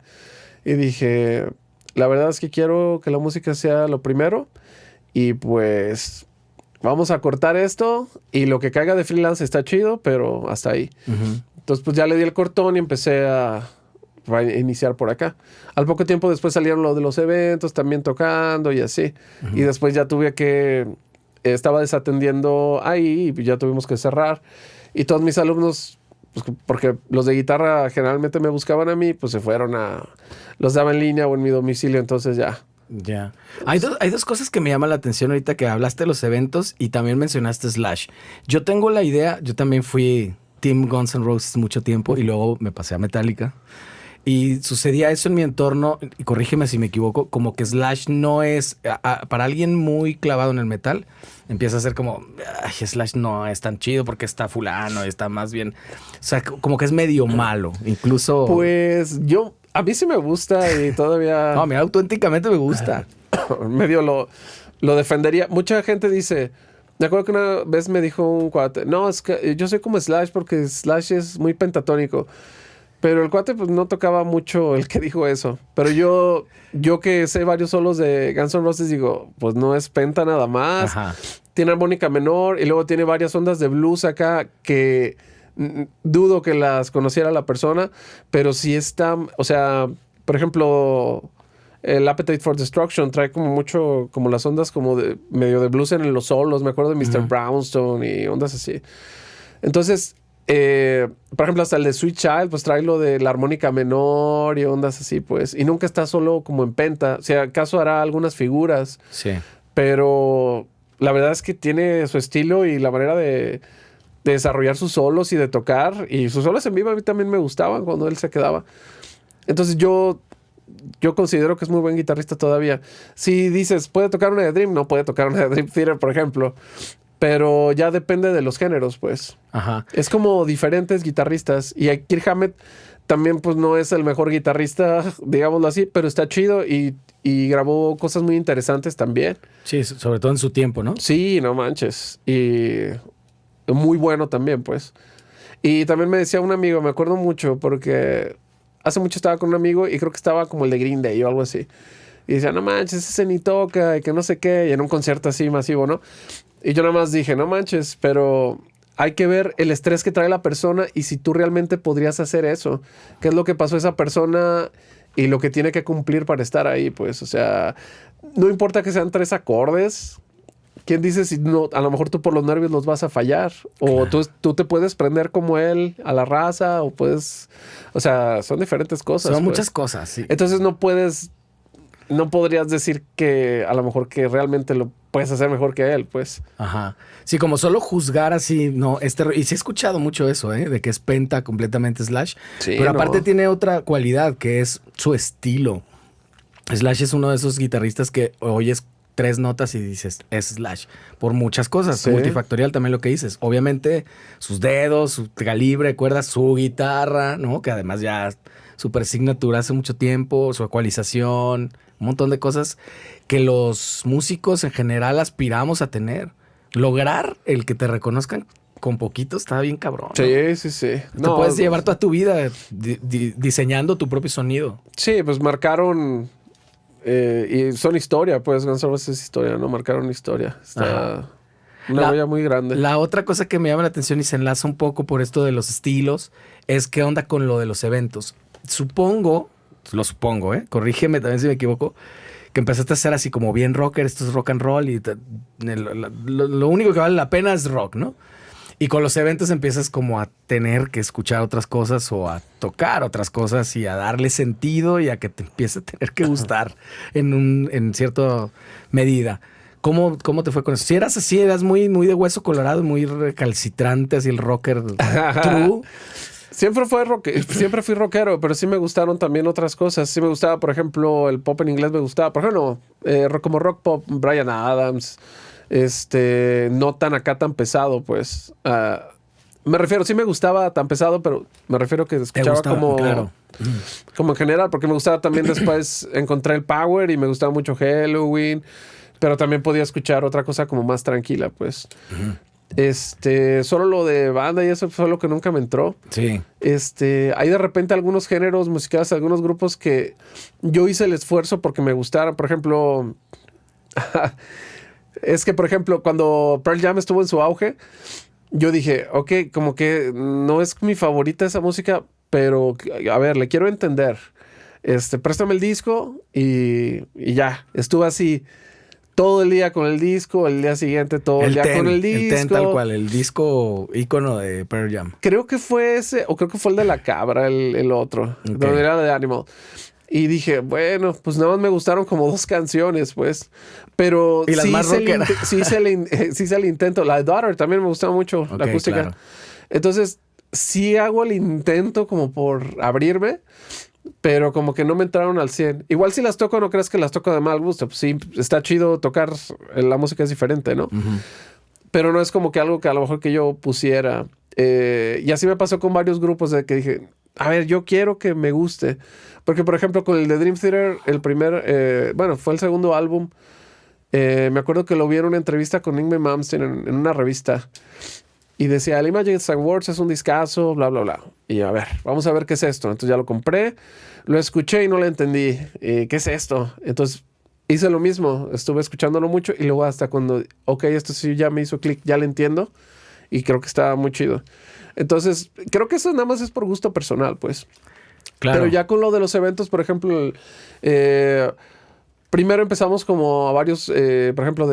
Y dije, la verdad es que quiero que la música sea lo primero. Y pues... vamos a cortar esto y lo que caiga de freelance está chido, pero hasta ahí. Uh-huh. Entonces, pues ya le di el cortón y empecé a iniciar por acá. Al poco tiempo después salieron lo de los eventos, también tocando y así. Uh-huh. Y después ya estaba desatendiendo ahí y ya tuvimos que cerrar. Y todos mis alumnos, pues, porque los de guitarra generalmente me buscaban a mí, pues se fueron los daba en línea o en mi domicilio, entonces ya. Ya. Hay dos cosas que me llaman la atención ahorita que hablaste de los eventos y también mencionaste Slash. Yo tengo la idea, yo también fui Team Guns N' Roses mucho tiempo y luego me pasé a Metallica. Y sucedía eso en mi entorno, y corrígeme si me equivoco, como que Slash no es, para alguien muy clavado en el metal, empieza a ser como, ay, Slash no es tan chido porque está fulano, está más bien, o sea, como que es medio malo, incluso... Pues a mí sí me gusta y todavía... No, a mí auténticamente me gusta. Medio lo defendería. Mucha gente dice... Me acuerdo que una vez me dijo un cuate... No, es que yo soy como Slash porque Slash es muy pentatónico. Pero el cuate pues no tocaba mucho el que dijo eso. Pero yo que sé varios solos de Guns N' Roses digo... Pues no es penta nada más. Ajá. Tiene armónica menor y luego tiene varias ondas de blues acá que... dudo que las conociera la persona, pero sí está, o sea, por ejemplo, el Appetite for Destruction trae como mucho, como las ondas como de medio de blues en los solos, me acuerdo de Mr. Uh-huh. Brownstone y ondas así. Entonces, por ejemplo, hasta el de Sweet Child, pues trae lo de la armónica menor y ondas así, pues, y nunca está solo como en penta, si acaso hará algunas figuras, sí, pero la verdad es que tiene su estilo y la manera de desarrollar sus solos y de tocar. Y sus solos en vivo a mí también me gustaban cuando él se quedaba. Entonces yo considero que es muy buen guitarrista todavía. Si dices, ¿puede tocar una de Dream? No puede tocar una de Dream Theater, por ejemplo. Pero ya depende de los géneros, pues. Ajá. Es como diferentes guitarristas. Y Kirk Hammett también, pues, no es el mejor guitarrista, digámoslo así, pero está chido y grabó cosas muy interesantes también. Sí, sobre todo en su tiempo, ¿no? Sí, no manches. Y... muy bueno también, pues. Y también me decía un amigo, me acuerdo mucho, porque hace mucho estaba con un amigo y creo que estaba como el de Green Day o algo así. Y decía, no manches, ese ni toca y que no sé qué. Y en un concierto así masivo, ¿no? Y yo nada más dije, no manches, pero hay que ver el estrés que trae la persona y si tú realmente podrías hacer eso. ¿Qué es lo que pasó a esa persona y lo que tiene que cumplir para estar ahí? Pues, o sea, no importa que sean 3 acordes. ¿Quién dice si no? A lo mejor tú por los nervios los vas a fallar. O claro. tú te puedes prender como él a la raza. O puedes... O sea, son diferentes cosas. Son muchas cosas, sí. Entonces no puedes no podrías decir que a lo mejor que realmente lo puedes hacer mejor que él, pues. Ajá. Sí, como solo juzgar así, no, y sí he escuchado mucho eso, de que es penta completamente Slash. Sí, pero aparte no. tiene otra cualidad que es su estilo. Slash es uno de esos guitarristas que oyes 3 notas y dices, es Slash. Por muchas cosas. Sí. Multifactorial también lo que dices. Obviamente, sus dedos, su calibre de cuerdas, su guitarra, ¿no? Que además ya super signature hace mucho tiempo, su ecualización, un montón de cosas que los músicos en general aspiramos a tener. Lograr el que te reconozcan con poquito está bien cabrón, ¿no? Sí. Te puedes llevar toda tu vida diseñando tu propio sonido. Sí, pues marcaron... y son historia, pues Guns N' Roses es historia, ¿no? Marcaron historia. Está una huella muy grande. La otra cosa que me llama la atención y se enlaza un poco por esto de los estilos es qué onda con lo de los eventos. Lo supongo, corrígeme también si me equivoco, que empezaste a ser así como bien rocker, esto es rock and roll y lo único que vale la pena es rock, ¿no? Y con los eventos empiezas como a tener que escuchar otras cosas o a tocar otras cosas y a darle sentido y a que te empiece a tener que gustar en cierta medida. ¿Cómo te fue con eso? Si eras así, eras muy, muy de hueso colorado, muy recalcitrante, así el rocker true. Siempre fui rockero, pero sí me gustaron también otras cosas. Sí me gustaba, por ejemplo, el pop en inglés me gustaba. Por ejemplo, como rock pop, Bryan Adams, no tan acá tan pesado, pues. Me refiero, sí me gustaba tan pesado, pero me refiero que escuchaba como, claro, como en general, porque me gustaba también después encontré el power y me gustaba mucho Halloween, pero también podía escuchar otra cosa como más tranquila, pues. Solo lo de banda y eso fue lo que nunca me entró. Sí. Hay de repente algunos géneros musicales, algunos grupos que yo hice el esfuerzo porque me gustaran. Por ejemplo, es que, por ejemplo, cuando Pearl Jam estuvo en su auge, yo dije, ok, como que no es mi favorita esa música, pero a ver, le quiero entender. Préstame el disco y ya. Estuve así todo el día con el disco, el día siguiente todo el día con el disco. El Ten, tal cual, el disco ícono de Pearl Jam. Creo que fue ese, o creo que fue el de la cabra, el otro, Okay. donde era de Animal. Y dije, bueno, pues nada más me gustaron como 2 canciones, pues. Pero y las más rockeras. Sí hice el intento. La de Daughter también me gustaba mucho, la acústica. Claro. Entonces, sí hago el intento como por abrirme, pero como que no me entraron al 100. Igual si las toco, no creas que las toco de mal gusto. Pues sí, está chido tocar, la música es diferente, ¿no? Uh-huh. Pero no es como que algo que a lo mejor que yo pusiera. Y así me pasó con varios grupos de que dije, a ver, yo quiero que me guste. Porque, por ejemplo, con el de Dream Theater, fue el segundo álbum. Me acuerdo que lo vi en una entrevista con Yngwie Malmsteen en una revista. Y decía, el Imagine Words es un discazo, bla, bla, bla. Y a ver, vamos a ver qué es esto. Entonces ya lo compré, lo escuché y no lo entendí. ¿Qué es esto? Entonces hice lo mismo, estuve escuchándolo mucho y luego hasta cuando, ok, esto sí ya me hizo clic, ya lo entiendo. Y creo que está muy chido. Entonces, creo que eso nada más es por gusto personal, pues. Claro. Pero ya con lo de los eventos, por ejemplo, primero empezamos como a varios, por ejemplo,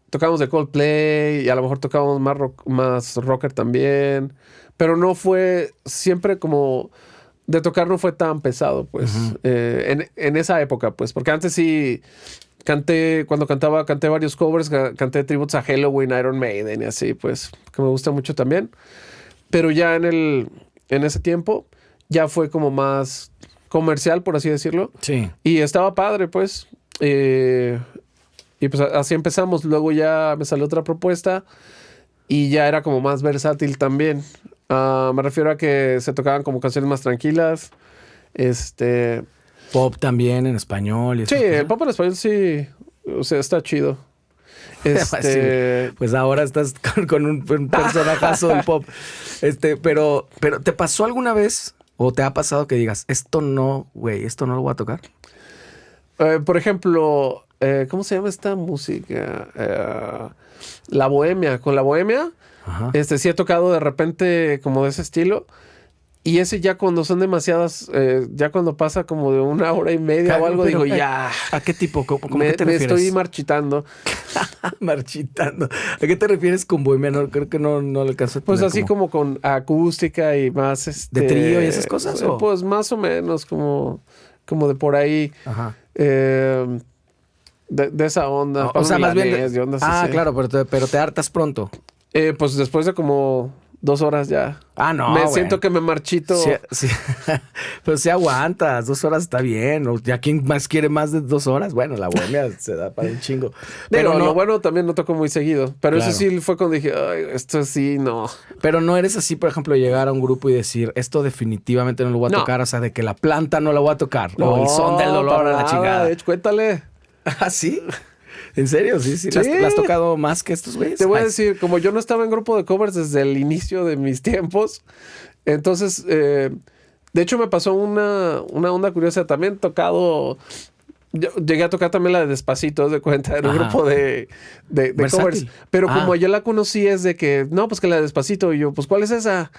tocábamos de Coldplay y a lo mejor tocábamos más rocker también. Pero no fue siempre como de tocar, no fue tan pesado, pues. Uh-huh. En esa época, pues. Porque antes sí canté varios covers, canté tributos a Halloween, Iron Maiden y así, pues. Que me gusta mucho también. Pero ya en ese tiempo ya fue como más comercial, por así decirlo. Sí. Y estaba padre, pues. Y pues así empezamos. Luego ya me salió otra propuesta y ya era como más versátil también. Me refiero a que se tocaban como canciones más tranquilas. Pop también en español. Y sí, el pop en español sí. O sea, está chido. Sí, pues ahora estás con un personajazo del pop. Pero ¿te pasó alguna vez o te ha pasado que digas, esto no lo voy a tocar? Por ejemplo, ¿cómo se llama esta música? La Bohemia. Con La Bohemia, ajá, sí he tocado de repente como de ese estilo. Y ese ya cuando son demasiadas, ya cuando pasa como de 1 hora y media o algo, digo, ya. ¿A qué tipo? ¿Cómo me, qué te me refieres? estoy marchitando. Marchitando. ¿A qué te refieres con bohemia? No, creo que no le alcanzo a Pues tener así como con acústica y más ¿de trío y esas cosas? Pues más o menos como de por ahí. Ajá. De esa onda. O sea, más bien... De ondas así. claro, pero te hartas pronto. Pues después de como 2 horas ya. No, Me siento que me marchito. Sí. Pero si aguantas, 2 horas está bien. O ya quién más quiere más de 2 horas. Bueno, la bohemia se da para un chingo. Pero lo bueno también no toco muy seguido. Pero claro. eso sí fue cuando dije, ay, esto sí, no. Pero no eres así, por ejemplo, llegar a un grupo y decir, esto definitivamente no lo voy a tocar. O sea, de que la planta no la voy a tocar. No, o el son del dolor a la chingada. De hecho, cuéntale. ¿Ah, sí? ¿En serio? Sí. ¿La has tocado más que estos güeyes? Te voy a decir, como yo no estaba en grupo de covers desde el inicio de mis tiempos, entonces, de hecho me pasó una onda curiosa. También tocado, yo llegué a tocar también la de Despacito, de cuenta, en un grupo de covers. Pero como yo la conocí es de que, no, pues que la de Despacito. Y yo, pues, ¿cuál es esa?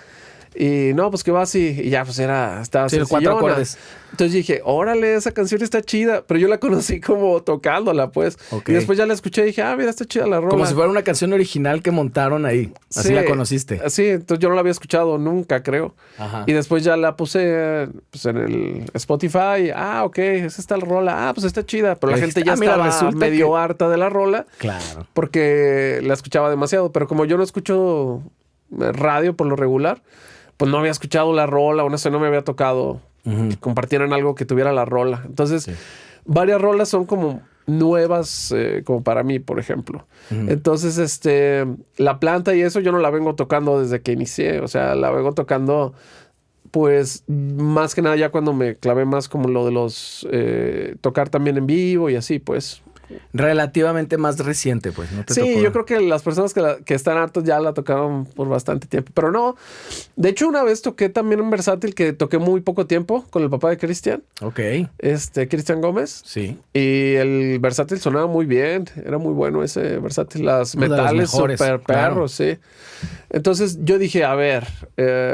Y no, pues que va así. Y ya, pues estaba sí, 4 acordes. Entonces dije, órale, esa canción está chida. Pero yo la conocí como tocándola, pues. Okay. Y después ya la escuché y dije, mira, está chida la rola. Como si fuera una canción original que montaron ahí. Así la conociste. Sí, entonces yo no la había escuchado nunca, creo. Ajá. Y después ya la puse pues, en el Spotify. Ok, esa está la rola. Pues está chida. Pero la gente ya estaba medio harta de la rola. Claro. Porque la escuchaba demasiado. Pero como yo no escucho radio por lo regular, pues no había escuchado la rola, o no me había tocado que compartieran algo que tuviera la rola. Entonces, varias rolas son como nuevas, como para mí, por ejemplo. Entonces, la planta y eso yo no la vengo tocando desde que inicié. O sea, la vengo tocando, pues, más que nada ya cuando me clavé más como lo de los... tocar también en vivo y así, pues... Relativamente más reciente, pues. ¿No te sí, tocó? Yo creo que las personas que están hartos ya la tocaron por bastante tiempo. Pero no. De hecho, una vez toqué también un versátil que toqué muy poco tiempo con el papá de Cristian. Ok. Cristian Gómez. Sí. Y el versátil sonaba muy bien. Era muy bueno ese versátil. Las metales super perros, sí. Entonces yo dije, a ver,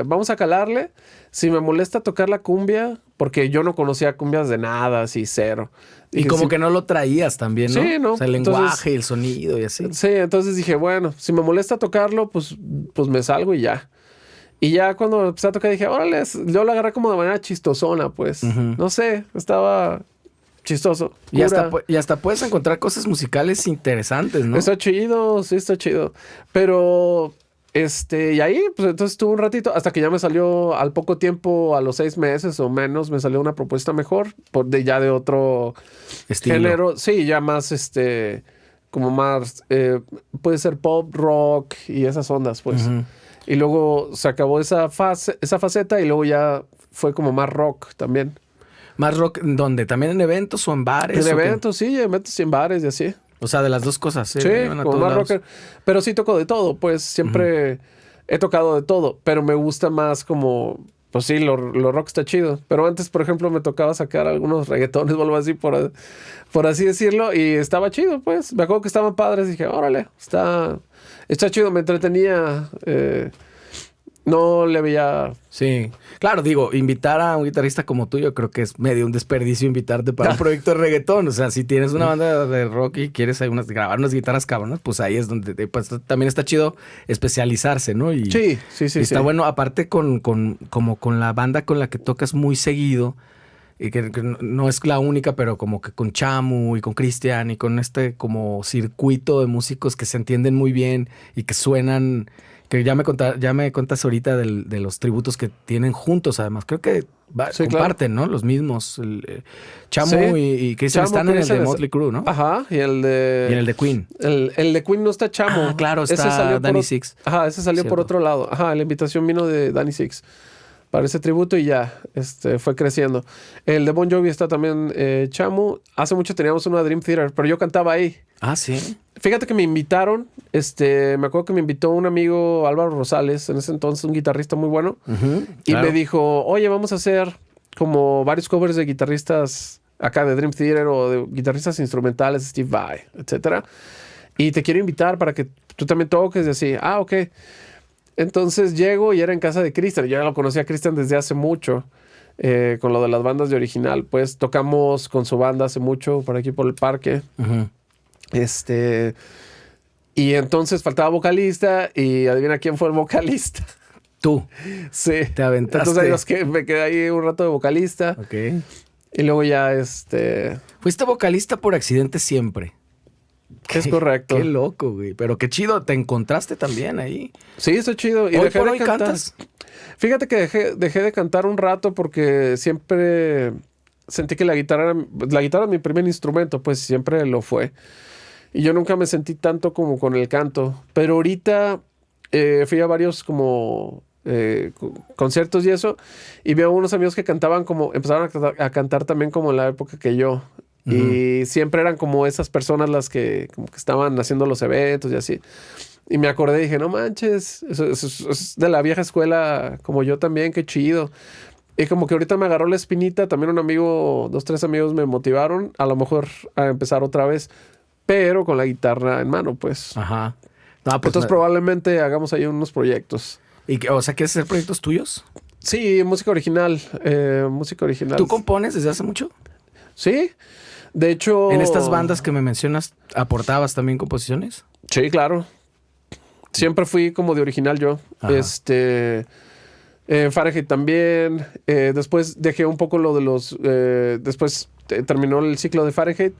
vamos a calarle. Si me molesta tocar la cumbia, porque yo no conocía cumbias de nada, así cero. Y como que no lo traías también, ¿no? Sí, ¿no? O sea, el lenguaje y el sonido y así. Sí, entonces dije, bueno, si me molesta tocarlo, pues me salgo y ya. Y ya cuando empecé a tocar dije, órale, yo lo agarré como de manera chistosona, pues. No sé, estaba chistoso. Y hasta puedes encontrar cosas musicales interesantes, ¿no? Está chido, sí, está chido. Pero... y ahí, pues entonces estuve un ratito, hasta que ya me salió al poco tiempo, a los 6 meses o menos, me salió una propuesta mejor, ya de otro estilo. Género. Sí, ya más, como más, puede ser pop, rock y esas ondas, pues. Y luego se acabó esa faceta y luego ya fue como más rock también. ¿Más rock dónde? ¿También en eventos o en bares? En eventos, sí, eventos y en bares y así. O sea, de las dos cosas. Sí, como más rocker. Pero sí toco de todo, pues siempre he tocado de todo. Pero me gusta más como, pues sí, lo rock está chido. Pero antes, por ejemplo, me tocaba sacar algunos reggaetones o algo así, por así decirlo. Y estaba chido, pues. Me acuerdo que estaban padres. Dije, órale, está chido. Me entretenía. No le veía... Sí. Claro, digo, invitar a un guitarrista como tú, yo creo que es medio un desperdicio invitarte para un proyecto de reggaetón. O sea, si tienes una banda de rock y quieres grabar unas guitarras cabronas, pues ahí es donde pues, también está chido especializarse, ¿no? Y, sí. Está bueno, aparte como con la banda con la que tocas muy seguido, y que no es la única, pero como que con Chamu y con Cristian y con este como circuito de músicos que se entienden muy bien y que suenan... Que ya me contas ahorita de los tributos que tienen juntos, además. Creo que comparten, claro, ¿no? Los mismos. Chamu y Cristian están en el de Motley Crue, ¿no? Ajá, y en el de Queen. El de Queen no está Chamu. Claro, está Danny Six. Ajá, ese salió por otro lado. Ajá, la invitación vino de Danny Six para ese tributo y ya fue creciendo. El de Bon Jovi está también Chamu. Hace mucho teníamos una Dream Theater, pero yo cantaba ahí. Ah, sí. Fíjate que me invitaron, me acuerdo que me invitó un amigo, Álvaro Rosales, en ese entonces un guitarrista muy bueno, y me dijo, oye, vamos a hacer como varios covers de guitarristas acá de Dream Theater o de guitarristas instrumentales, Steve Vai, etcétera, y te quiero invitar para que tú también toques y así. Ok. Entonces llego y era en casa de Cristian. Yo ya lo conocía a Cristian desde hace mucho, con lo de las bandas de original, pues tocamos con su banda hace mucho por aquí por el parque. Y entonces faltaba vocalista y adivina quién fue el vocalista. Tú. Sí. Te aventaste. Entonces me quedé ahí un rato de vocalista. Ok. Y luego ya, Fuiste vocalista por accidente siempre. es correcto. Qué loco, güey. Pero qué chido, te encontraste también ahí. Sí, está chido. Y ¿Hoy dejé por de hoy cantar. cantas? Fíjate que dejé de cantar un rato porque siempre sentí que la guitarra es mi primer instrumento, pues siempre lo fue. Y yo nunca me sentí tanto como con el canto. Pero ahorita fui a varios como conciertos y eso, y veo unos amigos que cantaban como, empezaron a cantar también como en la época que yo. Y siempre eran como esas personas las que como que estaban haciendo los eventos y así. Y me acordé y dije, no manches, eso es de la vieja escuela como yo también, qué chido. Y como que ahorita me agarró la espinita, también un amigo, 2, 3 amigos me motivaron a lo mejor a empezar otra vez, pero con la guitarra en mano, pues. Ajá. No, pues Entonces probablemente hagamos ahí unos proyectos. O sea, ¿quieres hacer proyectos tuyos? Sí, música original, música original. ¿Tú compones desde hace mucho? Sí, de hecho... ¿En estas bandas que me mencionas aportabas también composiciones? Sí, claro. Siempre fui como de original yo. Ajá. Fahrenheit también. Después dejé un poco lo de los... después terminó el ciclo de Fahrenheit.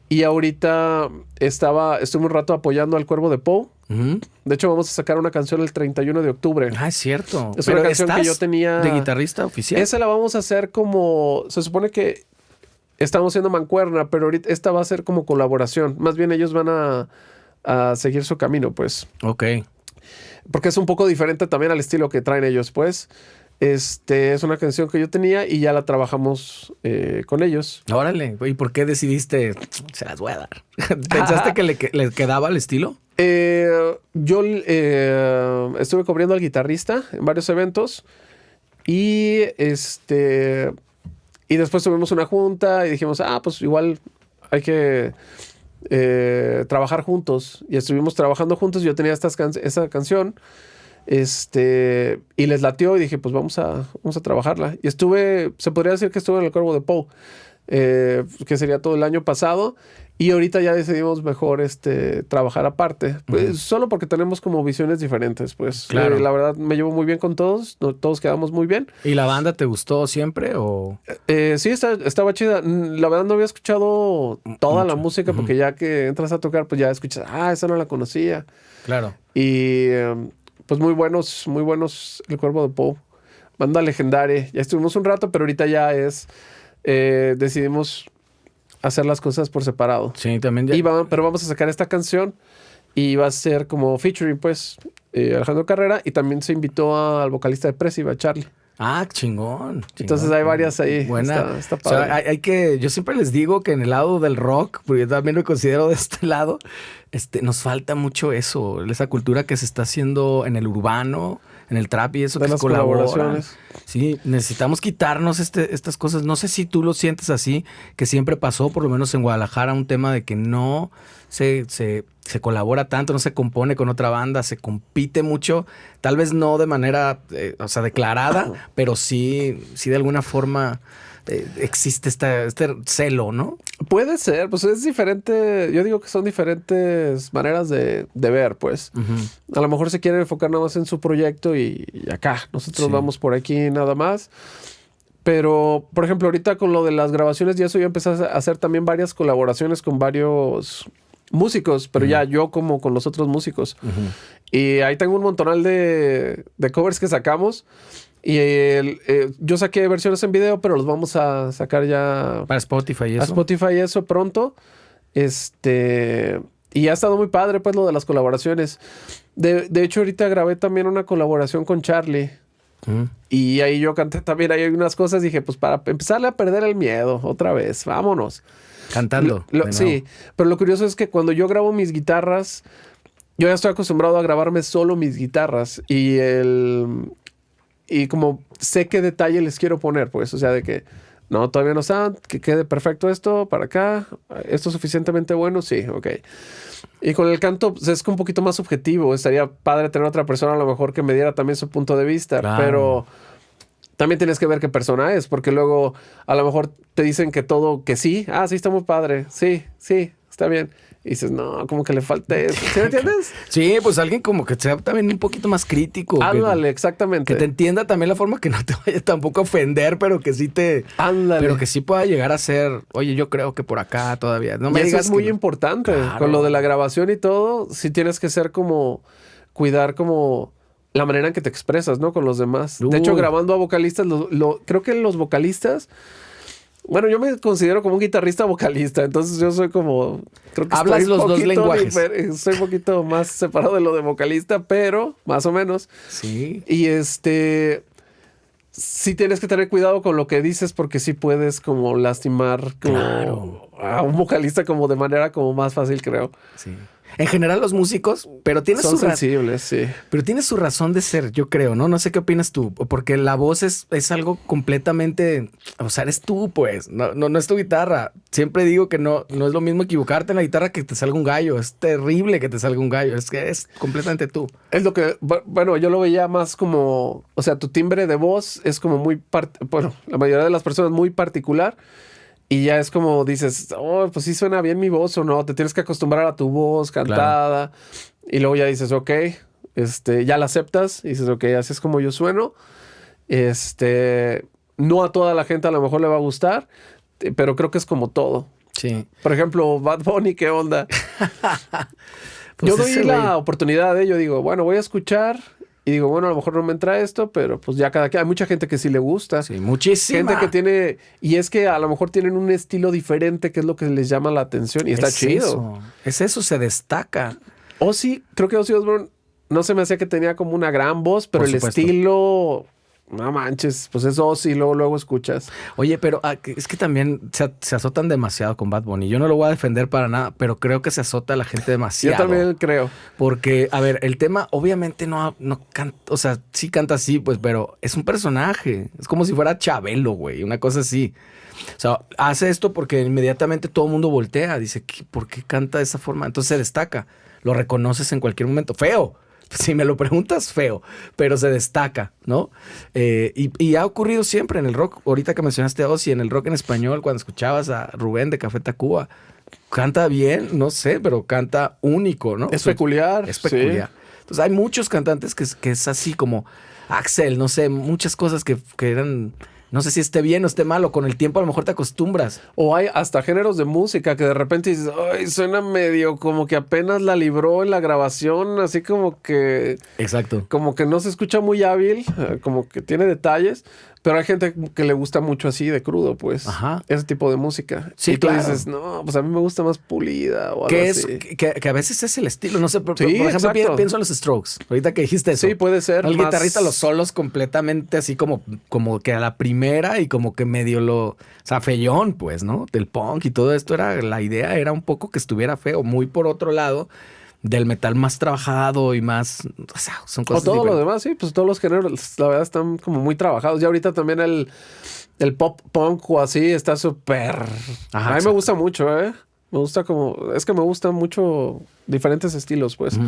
Y ahorita estuve un rato apoyando al Cuervo de Poe. Uh-huh. De hecho, vamos a sacar una canción el 31 de octubre. Ah, es cierto. Es una canción que yo tenía... ¿De guitarrista oficial? Esa la vamos a hacer como... Se supone que estamos haciendo mancuerna, pero ahorita esta va a ser como colaboración. Más bien ellos van a seguir su camino, pues. Ok. Porque es un poco diferente también al estilo que traen ellos, pues. Es una canción que yo tenía y ya la trabajamos con ellos. Órale. ¿Y por qué decidiste? Se las voy a dar. ¿Pensaste que le quedaba el estilo? Yo estuve cubriendo al guitarrista en varios eventos y y después tuvimos una junta y dijimos, pues igual hay que trabajar juntos. Y estuvimos trabajando juntos. Yo tenía esa canción y les latió y dije, pues vamos a trabajarla. Y se podría decir que estuve en el Cuervo de Poe, que sería todo el año pasado. Y ahorita ya decidimos mejor trabajar aparte, pues, solo porque tenemos como visiones diferentes, pues. Claro. La verdad me llevo muy bien con todos, todos quedamos muy bien. ¿Y la banda te gustó siempre o...? Sí, estaba chida. La verdad no había escuchado toda la música porque ya que entras a tocar, pues ya escuchas, esa no la conocía. Claro. Y pues muy buenos el Cuervo de Poe. Banda legendaria. Ya estuvimos un rato, pero ahorita ya decidimos hacer las cosas por separado. Sí, también ya. Pero vamos a sacar esta canción y va a ser como featuring, pues, Alejandro Carrera, y también se invitó al vocalista de Presiva, Charlie. Ah, chingón. Entonces hay varias ahí. Buena. Está padre. O sea, yo siempre les digo que en el lado del rock, porque yo también me considero de este lado, nos falta mucho eso, esa cultura que se está haciendo en el urbano, en el trap y eso, De que las se colabora. colaboraciones. Sí, necesitamos quitarnos estas cosas. No sé si tú lo sientes así, que siempre pasó, por lo menos en Guadalajara, un tema de que no se colabora tanto, no se compone con otra banda, se compite mucho, tal vez no de manera, declarada, pero sí de alguna forma existe este celo, ¿no? Puede ser, pues es diferente. Yo digo que son diferentes maneras de ver, pues. Uh-huh. A lo mejor se quiere enfocar nada más en su proyecto y acá. Nosotros vamos por aquí nada más. Pero, por ejemplo, ahorita con lo de las grabaciones y eso, yo empecé a hacer también varias colaboraciones con varios músicos, pero ya yo como con los otros músicos. Uh-huh. Y ahí tengo un montonal de covers que sacamos. Y yo saqué versiones en video, pero los vamos a sacar ya... Para Spotify y eso. A Spotify y eso pronto. Y ha estado muy padre, pues, lo de las colaboraciones. De hecho, ahorita grabé también una colaboración con Charlie. Y ahí yo canté también. Ahí hay unas cosas. Dije, pues, para empezarle a perder el miedo otra vez. Vámonos. Cantando. Sí, pero lo curioso es que cuando yo grabo mis guitarras, yo ya estoy acostumbrado a grabarme solo mis guitarras. Y como sé qué detalle les quiero poner, pues, o sea, de que no, todavía no están, que quede perfecto esto para acá, esto es suficientemente bueno, sí, ok. Y con el canto pues, es un poquito más subjetivo, estaría padre tener otra persona a lo mejor que me diera también su punto de vista, claro. Pero también tienes que ver qué persona es, porque luego a lo mejor te dicen que todo, que sí, sí está muy padre, sí, está bien. Y dices, no, como que le falta eso. ¿Sí me entiendes? Sí, pues alguien como que sea también un poquito más crítico. Ándale, exactamente. Que te entienda también la forma que no te vaya tampoco a ofender, pero que sí te... Ándale. Pero que sí pueda llegar a ser, oye, yo creo que por acá todavía. No me y eso digas es muy que no. importante. Claro. Con lo de la grabación y todo, sí tienes que ser como... Cuidar como... La manera en que te expresas, ¿no? Con los demás. De hecho, Uy. grabando a vocalistas, creo que los vocalistas... Bueno, yo me considero como un guitarrista vocalista, entonces yo soy como... Creo que Hablas estoy los dos lenguajes. Soy un poquito más separado de lo de vocalista, pero más o menos. Sí. Y sí tienes que tener cuidado con lo que dices porque sí puedes como lastimar como Claro. a un vocalista como de manera como más fácil, creo. Sí. En general los músicos, pero tienes Son su sensibles, sí. pero tiene su razón de ser, yo creo, ¿no? No sé qué opinas tú, porque la voz es algo completamente, o sea, eres tú, pues, no es tu guitarra. Siempre digo que no es lo mismo equivocarte en la guitarra que te salga un gallo. Es terrible que te salga un gallo, es que es completamente tú. Es lo que, bueno, yo lo veía más como, o sea, tu timbre de voz es como muy, bueno, la mayoría de las personas muy particular. Y ya es como dices, oh, pues sí suena bien mi voz o no. Te tienes que acostumbrar a tu voz cantada. Claro. Y luego ya dices, ok, ya la aceptas. Y dices, ok, así es como yo sueno. No a toda la gente a lo mejor le va a gustar, pero creo que es como todo. Sí. Por ejemplo, Bad Bunny, ¿qué onda? Pues yo doy la oportunidad yo digo, bueno, voy a escuchar. Y digo, bueno, a lo mejor no me entra esto, pero pues ya cada quien. Hay mucha gente que sí le gusta. Sí, muchísima. Gente que tiene... Y es que a lo mejor tienen un estilo diferente, que es lo que les llama la atención. Y está chido. Es eso, se destaca. Ozzy, creo que Ozzy Osbourne no se me hacía que tenía como una gran voz, pero el estilo... No manches, pues es Ozzy, luego escuchas. Oye, pero es que también se azotan demasiado con Bad Bunny. Yo no lo voy a defender para nada, pero creo que se azota a la gente demasiado. Yo también creo. Porque, a ver, el tema obviamente no canta, o sea, sí canta así, pues, pero es un personaje. Es como si fuera Chabelo, güey, una cosa así. O sea, hace esto porque inmediatamente todo el mundo voltea. Dice, ¿por qué canta de esa forma? Entonces se destaca. Lo reconoces en cualquier momento. ¡Feo! Si me lo preguntas, feo, pero se destaca, ¿no? Y ha ocurrido siempre en el rock. Ahorita que mencionaste a Ozzy, en el rock en español, cuando escuchabas a Rubén de Café Tacuba, canta bien, no sé, pero canta único, ¿no? Es peculiar. Es peculiar. Sí. Entonces hay muchos cantantes que es así como Axel, no sé, muchas cosas que eran... No sé si esté bien o esté malo. Con el tiempo a lo mejor te acostumbras. O hay hasta géneros de música que de repente dices, ay, suena medio como que apenas la libró en la grabación, así como que... Exacto. Como que no se escucha muy hábil, como que tiene detalles, pero hay gente que le gusta mucho así de crudo, pues. Ajá. Ese tipo de música. Sí, y tú claro. dices, no, pues a mí me gusta más pulida o algo que así. Que a veces es el estilo, no sé. Por ejemplo, pienso en los Strokes. Ahorita que dijiste eso. Sí, puede ser. El guitarrista, los solos completamente así como que a la primera y como que medio o sea, feyón, pues, ¿no? Del punk y todo esto la idea era un poco que estuviera feo. Muy por otro lado, del metal más trabajado y más... O sea, son cosas o todo diferentes. lo demás, sí, pues todos los géneros, la verdad, están como muy trabajados. Y ahorita también el pop punk o así está súper... A mí me gusta mucho, ¿eh? Me gusta como... Es que me gustan mucho diferentes estilos, pues.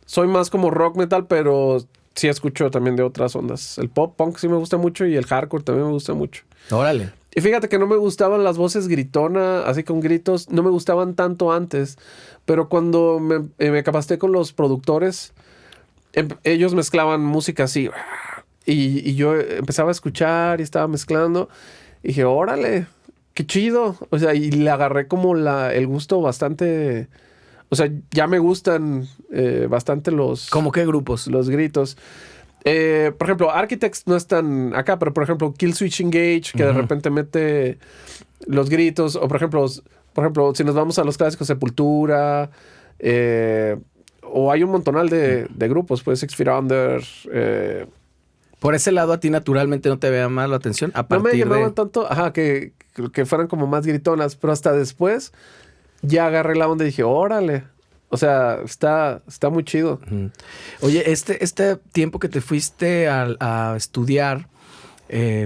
Soy más como rock metal, pero sí escucho también de otras ondas. El pop punk sí me gusta mucho y el hardcore también me gusta mucho. Órale. Y fíjate que no me gustaban las voces gritonas, así con gritos, no me gustaban tanto antes. Pero cuando me capacité con los productores, ellos mezclaban música así. Y yo empezaba a escuchar y estaba mezclando. Y dije, órale, qué chido. O sea, y le agarré como el gusto bastante... O sea, ya me gustan bastante los... ¿Cómo qué grupos? Los gritos. Por ejemplo, Architects no están acá, pero por ejemplo, Killswitch Engage, que de repente mete los gritos. O por ejemplo, si nos vamos a los clásicos, Sepultura, o hay un montonal de grupos, pues Six Feet Under. Por ese lado, a ti naturalmente no te veía más la atención. No me llamaban tanto, que fueran como más gritonas, pero hasta después ya agarré la onda y dije, órale. O sea, está muy chido. Oye, este tiempo que te fuiste a estudiar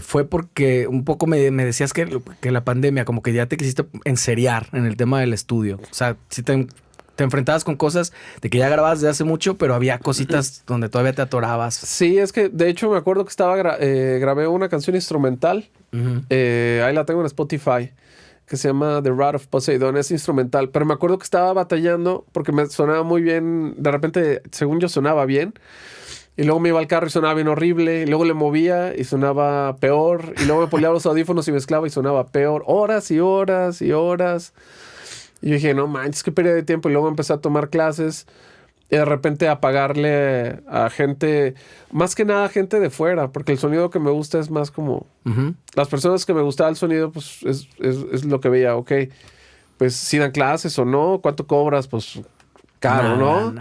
fue porque un poco me decías que la pandemia, como que ya te quisiste enseriar en el tema del estudio. O sea, si te enfrentabas con cosas de que ya grababas desde hace mucho, pero había cositas donde todavía te atorabas. Sí, es que de hecho me acuerdo que grabé una canción instrumental. Ahí la tengo en Spotify. que se llama The Wrath of Poseidon, es instrumental, pero me acuerdo que estaba batallando porque me sonaba muy bien, de repente, según yo sonaba bien, y luego me iba al carro y sonaba bien horrible, y luego le movía y sonaba peor, y luego me ponía los audífonos y mezclaba y sonaba peor, horas y horas y horas. Y yo dije, no manches, qué pérdida de tiempo, y luego empecé a tomar clases, y de repente a pagarle a gente, más que nada gente de fuera, porque el sonido que me gusta es más como... Las personas que me gustaba el sonido, pues es lo que veía, ok, pues si dan clases o no, ¿cuánto cobras? Pues caro, ¿no?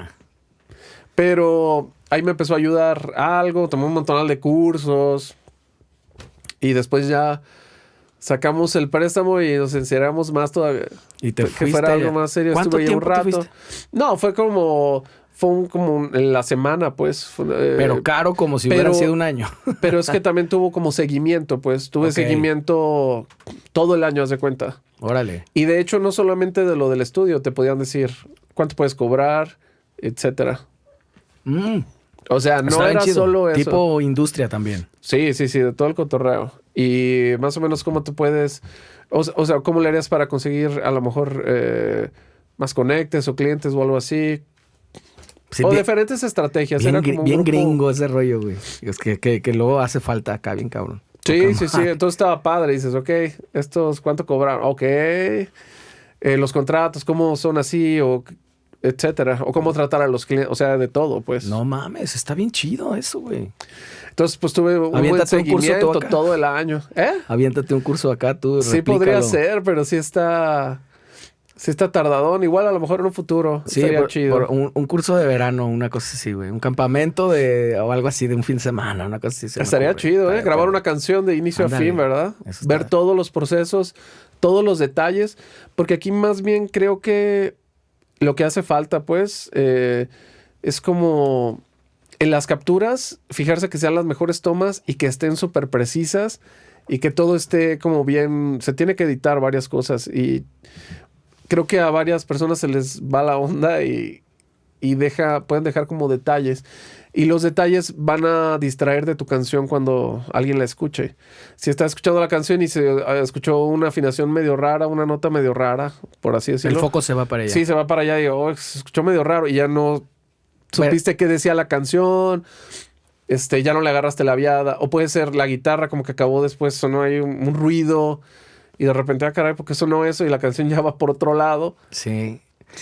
Pero ahí me empezó a ayudar algo, tomé un montonal de cursos y después ya sacamos el préstamo y nos encerramos más todavía. Y te que fuera algo más serio. ¿Cuánto Estuve ahí un tiempo te rato. fuiste? No, fue como en la semana, pues. Pero caro como si hubiera sido un año. Pero es que también tuvo como seguimiento, pues. Tuve seguimiento todo el año, haz de cuenta. Órale. Y de hecho, no solamente de lo del estudio, te podían decir cuánto puedes cobrar, etcétera. O sea, no era solo eso. Tipo industria también. Sí, de todo el cotorreo. Y más o menos cómo te puedes... O sea, cómo le harías para conseguir a lo mejor más conectes o clientes o algo así. Sí, o diferentes estrategias. Bien, Era como bien gringo ese rollo, güey. Es que luego hace falta acá, bien cabrón. Sí. Entonces estaba padre. Dices, ok, estos, ¿cuánto cobraron? Ok. Los contratos, ¿cómo son así? O etcétera. O cómo tratar a los clientes. O sea, de todo, pues. No mames, está bien chido eso, güey. Entonces, pues tuve un buen seguimiento todo el año. Aviéntate un curso acá, tú. Sí, podría ser, pero sí está tardadón. Igual a lo mejor en un futuro. Sí, estaría chido. Un curso de verano, una cosa así, güey. Un campamento o algo así de un fin de semana, una cosa así. Estaría chido, ¿eh? Grabar una canción de inicio a fin, ¿verdad? Ver todos los procesos, todos los detalles. Porque aquí más bien creo que lo que hace falta, pues, es como... En las capturas, fijarse que sean las mejores tomas y que estén súper precisas y que todo esté como bien... Se tiene que editar varias cosas y creo que a varias personas se les va la onda y pueden dejar como detalles. Y los detalles van a distraer de tu canción cuando alguien la escuche. Si está escuchando la canción y se escuchó una afinación medio rara, una nota medio rara, por así decirlo. El foco se va para allá. Sí, se va para allá y se escuchó medio raro y ya no... Supiste qué decía la canción, ya no le agarraste la viada, o puede ser la guitarra como que acabó después, sonó ahí un ruido y de repente, caray, ¿por qué sonó eso? Y la canción ya va por otro lado. Sí.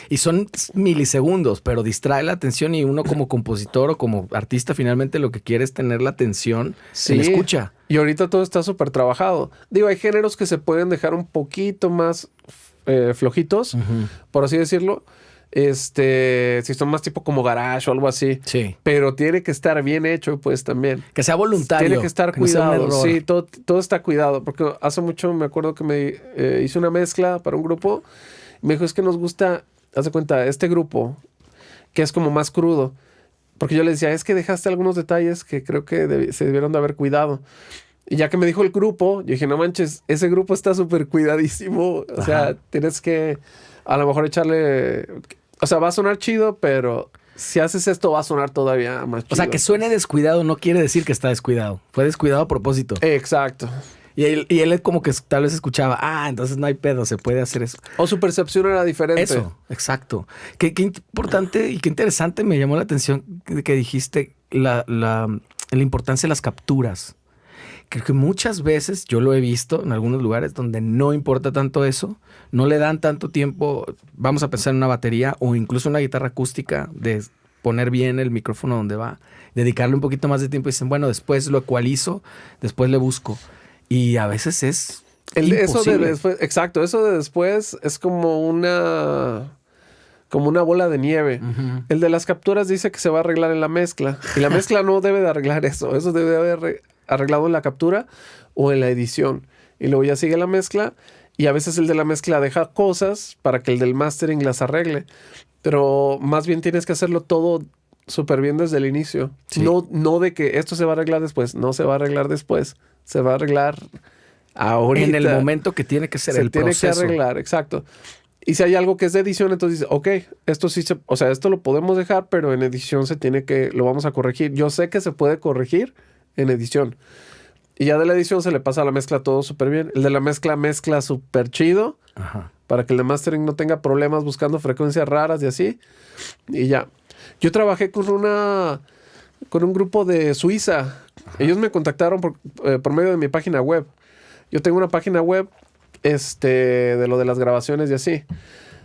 Y son milisegundos, pero distrae la atención y uno como compositor o como artista finalmente lo que quiere es tener la atención en la escucha. Y ahorita todo está súper trabajado. Digo, hay géneros que se pueden dejar un poquito más flojitos, por así decirlo. Si son más tipo como garage o algo así. Sí. Pero tiene que estar bien hecho, pues también. Que sea voluntario. Tiene que estar cuidado. No sí, todo está cuidado. Porque hace mucho me acuerdo que me hice una mezcla para un grupo. Y me dijo, es que nos gusta, haz de cuenta, este grupo, que es como más crudo. Porque yo le decía, es que dejaste algunos detalles que creo que se debieron de haber cuidado. Y ya que me dijo el grupo, yo dije, no manches, ese grupo está súper cuidadísimo. O sea, tienes que a lo mejor echarle... O sea, va a sonar chido, pero si haces esto va a sonar todavía más chido. O sea, que suene descuidado no quiere decir que está descuidado. Fue descuidado a propósito. Exacto. Y él como que tal vez escuchaba, entonces no hay pedo, se puede hacer eso. O su percepción era diferente. Eso, exacto. Qué importante y qué interesante me llamó la atención que dijiste la importancia de las capturas. Creo que muchas veces yo lo he visto en algunos lugares donde no importa tanto eso, no le dan tanto tiempo, vamos a pensar en una batería o incluso una guitarra acústica, de poner bien el micrófono donde va, dedicarle un poquito más de tiempo y dicen, bueno, después lo ecualizo, después le busco. Y a veces es imposible. Eso de después, exacto, eso de después es como una bola de nieve. El de las capturas dice que se va a arreglar en la mezcla. Y la mezcla no debe de arreglar eso. Eso debe de haber arreglado en la captura o en la edición. Y luego ya sigue la mezcla. Y a veces el de la mezcla deja cosas para que el del mastering las arregle. Pero más bien tienes que hacerlo todo súper bien desde el inicio. Sí. No de que esto se va a arreglar después. No se va a arreglar después. Se va a arreglar ahorita. En el momento que tiene que ser el proceso. Se tiene que arreglar, exacto. Y si hay algo que es de edición, entonces dice, ok, esto sí esto lo podemos dejar, pero en edición lo vamos a corregir. Yo sé que se puede corregir en edición. Y ya de la edición se le pasa a la mezcla todo súper bien. El de la mezcla súper chido. Ajá. Para que el de mastering no tenga problemas buscando frecuencias raras y así. Y ya. Yo trabajé con un grupo de Suiza. Ajá. Ellos me contactaron por medio de mi página web. Yo tengo una página web de lo de las grabaciones y así.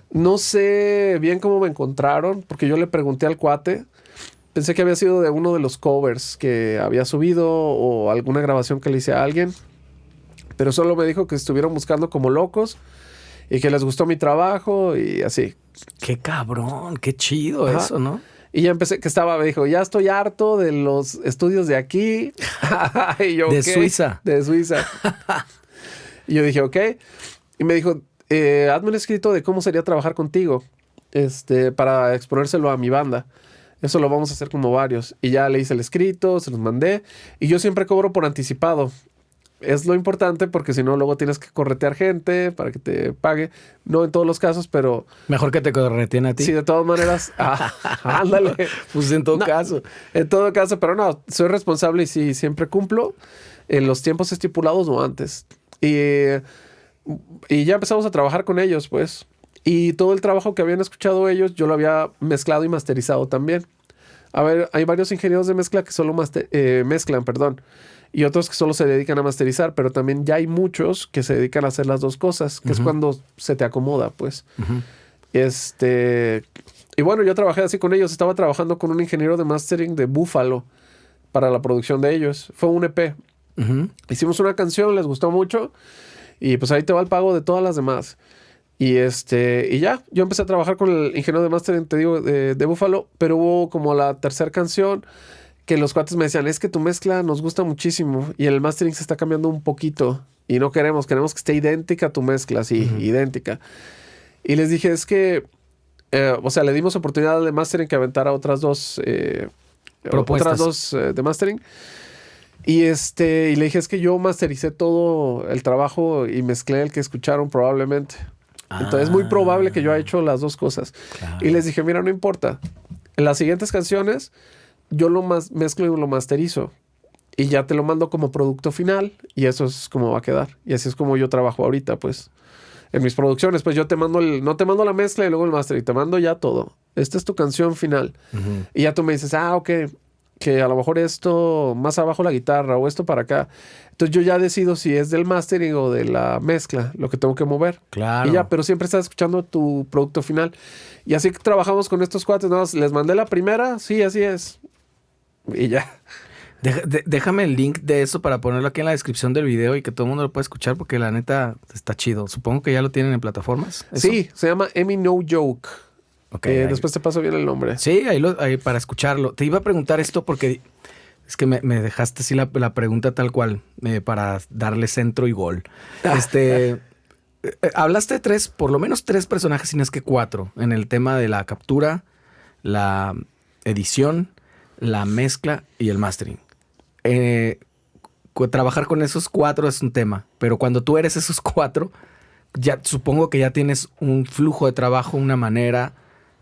No sé bien cómo me encontraron, porque yo le pregunté al cuate. Pensé que había sido de uno de los covers que había subido o alguna grabación que le hice a alguien. Pero solo me dijo que estuvieron buscando como locos y que les gustó mi trabajo y así. Qué cabrón, qué chido. Ajá. Eso, ¿no? Y ya empecé, me dijo, ya estoy harto de los estudios de aquí. Y yo, de Suiza. De Suiza. Y yo dije, ok. Y me dijo, hazme un escrito de cómo sería trabajar contigo para exponérselo a mi banda. Eso lo vamos a hacer como varios. Y ya le hice el escrito, se los mandé. Y yo siempre cobro por anticipado. Es lo importante porque si no, luego tienes que corretear gente para que te pague. No en todos los casos, pero... Mejor que te correteen a ti. Sí, de todas maneras. Ándale. Pues en todo caso. En todo caso, pero no, soy responsable y sí, siempre cumplo en los tiempos estipulados o antes. Y ya empezamos a trabajar con ellos, pues. Y todo el trabajo que habían escuchado ellos, yo lo había mezclado y masterizado también. A ver, hay varios ingenieros de mezcla que solo mezclan, perdón. Y otros que solo se dedican a masterizar, pero también ya hay muchos que se dedican a hacer las dos cosas, que es cuando se te acomoda, pues. Y bueno, yo trabajé así con ellos. Estaba trabajando con un ingeniero de mastering de Buffalo para la producción de ellos. Fue un EP. Hicimos una canción, les gustó mucho. Y pues ahí te va el pago de todas las demás. Y ya, yo empecé a trabajar con el ingeniero de mastering, te digo, de Buffalo, pero hubo como la tercera canción que los cuates me decían, es que tu mezcla nos gusta muchísimo y el mastering se está cambiando un poquito y no queremos que esté idéntica a tu mezcla, sí, idéntica. Y les dije, es que, le dimos oportunidad de mastering que aventara otras dos propuestas. Otras dos de mastering. Y le dije, es que yo mastericé todo el trabajo y mezclé el que escucharon probablemente. Entonces es muy probable que yo haya hecho las dos cosas. Claro. Y les dije, mira, no importa. En las siguientes canciones yo lo mezclo y lo masterizo. Y ya te lo mando como producto final. Y eso es como va a quedar. Y así es como yo trabajo ahorita, pues. En mis producciones, pues yo te mando no te mando la mezcla y luego el master. Y te mando ya todo. Esta es tu canción final. Y ya tú me dices, ok, que a lo mejor esto más abajo la guitarra o esto para acá. Entonces yo ya decido si es del mastering o de la mezcla lo que tengo que mover. Claro. Y ya, pero siempre estás escuchando tu producto final. Y así que trabajamos con estos cuates. ¿No? Les mandé la primera, sí, así es. Y ya. Déjame el link de eso para ponerlo aquí en la descripción del video y que todo el mundo lo pueda escuchar porque la neta está chido. Supongo que ya lo tienen en plataformas. ¿Eso? Sí, se llama Emi No Joke. Okay, después te paso bien el nombre. Sí, ahí para escucharlo. Te iba a preguntar esto porque es que me dejaste así la pregunta tal cual para darle centro y gol. Hablaste de por lo menos tres personajes, si no es que cuatro, en el tema de la captura, la edición, la mezcla y el mastering. Trabajar con esos cuatro es un tema, pero cuando tú eres esos cuatro, ya supongo que ya tienes un flujo de trabajo, una manera,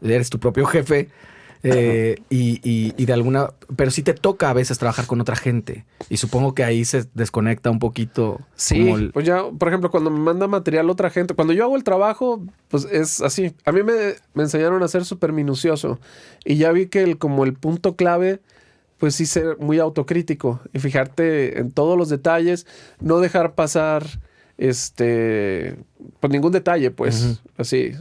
eres tu propio jefe y de alguna... Pero sí te toca a veces trabajar con otra gente y supongo que ahí se desconecta un poquito. Sí, pues ya, por ejemplo, cuando me manda material otra gente, cuando yo hago el trabajo, pues es así. A mí me enseñaron a ser súper minucioso y ya vi que como el punto clave, pues sí ser muy autocrítico y fijarte en todos los detalles, no dejar pasar por ningún detalle, pues, así.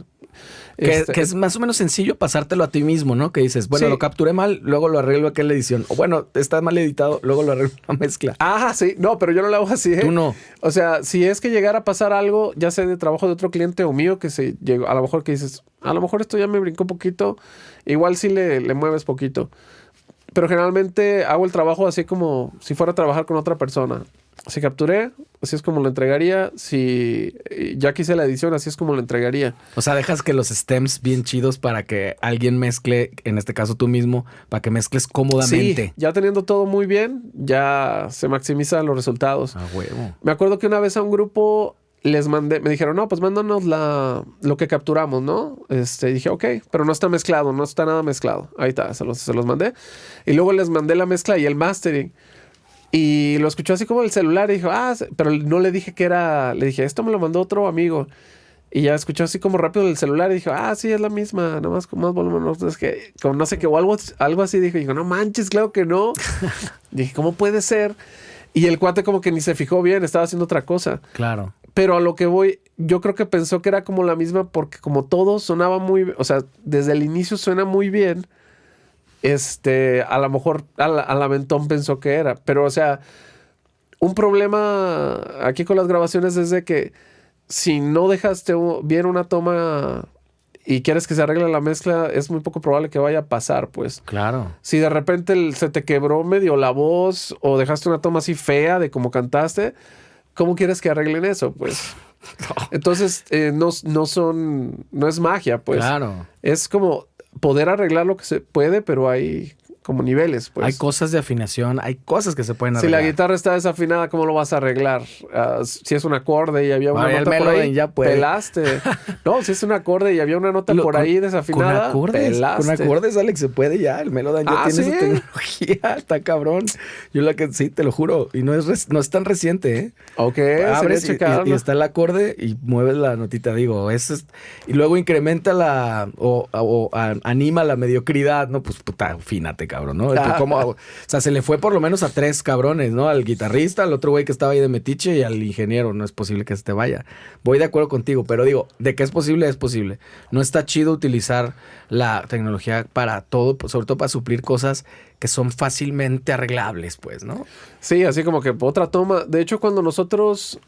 Que es más o menos sencillo pasártelo a ti mismo, ¿no? Que dices, bueno, sí, lo capturé mal, luego lo arreglo aquí en la edición. O bueno, está mal editado, luego lo arreglo en la mezcla. Ah, sí. No, pero yo no lo hago así, ¿eh? Tú no. O sea, si es que llegara a pasar algo, ya sea de trabajo de otro cliente o mío, que se llegó, a lo mejor que dices, a lo mejor esto ya me brincó un poquito, igual sí le mueves poquito. Pero generalmente hago el trabajo así como si fuera a trabajar con otra persona. Si capturé, así es como lo entregaría. Si ya quise la edición, así es como lo entregaría. O sea, dejas que los stems bien chidos para que alguien mezcle, en este caso tú mismo, para que mezcles cómodamente. Sí, ya teniendo todo muy bien, ya se maximizan los resultados. Ah, huevo. Me acuerdo que una vez a un grupo les mandé, me dijeron, no, pues mándanos lo que capturamos, ¿no? Dije, ok, pero no está mezclado, no está nada mezclado. Ahí está, se los mandé. Y luego les mandé la mezcla y el mastering. Y lo escuchó así como el celular y dijo, pero no le dije que era, le dije, esto me lo mandó otro amigo. Y ya escuchó así como rápido el celular y dijo, sí, es la misma, nada más con más volumen. No, es que, como no sé qué, o algo así dijo. Y dijo, no manches, claro que no. Dije, ¿cómo puede ser? Y el cuate como que ni se fijó bien, estaba haciendo otra cosa. Claro. Pero a lo que voy, yo creo que pensó que era como la misma porque como todo sonaba muy, o sea, desde el inicio suena muy bien. A lo mejor al aventón pensó que era. Pero, o sea, un problema aquí con las grabaciones es de que si no dejaste bien una toma y quieres que se arregle la mezcla, es muy poco probable que vaya a pasar, pues. Claro. Si de repente se te quebró medio la voz o dejaste una toma así fea de como cantaste, ¿cómo quieres que arreglen eso, pues? Entonces, no es magia, pues. Claro. Es como poder arreglar lo que se puede, pero hay como niveles, pues. Hay cosas de afinación, hay cosas que se pueden Si arreglar. la guitarra está desafinada, ¿cómo lo vas a arreglar? Si es un acorde y había una nota por ahí, ya puede. pelaste. No, si es un acorde y había una nota por ahí desafinada, pelaste. Con acordes, Alex, se puede ya. El Melodyne ya tiene esa tecnología. Está cabrón. Yo sí, te lo juro. Y no es tan reciente, ¿eh? Ok, abres y está el acorde y mueves la notita, digo. Y luego incrementa anima la mediocridad, ¿no? Pues puta, afínate, cabrón, ¿no? O sea, se le fue por lo menos a 3 cabrones, ¿no? Al guitarrista, al otro güey que estaba ahí de metiche y al ingeniero. No es posible que se te vaya. Voy de acuerdo contigo, pero digo, de que es posible, es posible. No está chido utilizar la tecnología para todo, sobre todo para suplir cosas que son fácilmente arreglables, pues, ¿no? Sí, así como que otra toma. De hecho, cuando nosotros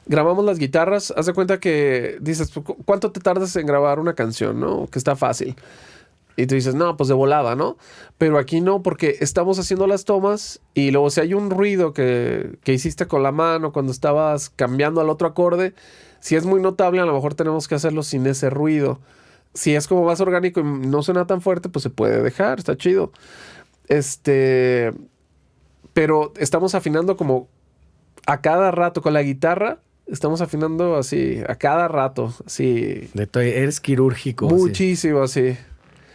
grabamos las guitarras, haz de cuenta que dices, ¿cuánto te tardas en grabar una canción, no? Que está fácil. Y tú dices, no, pues de volada, ¿no? Pero aquí no, porque estamos haciendo las tomas y luego si hay un ruido que hiciste con la mano cuando estabas cambiando al otro acorde, si es muy notable, a lo mejor tenemos que hacerlo sin ese ruido. Si es como más orgánico y no suena tan fuerte, pues se puede dejar, está chido. Pero estamos afinando como a cada rato con la guitarra. Estamos afinando así a cada rato, así. Eres quirúrgico. Muchísimo, así.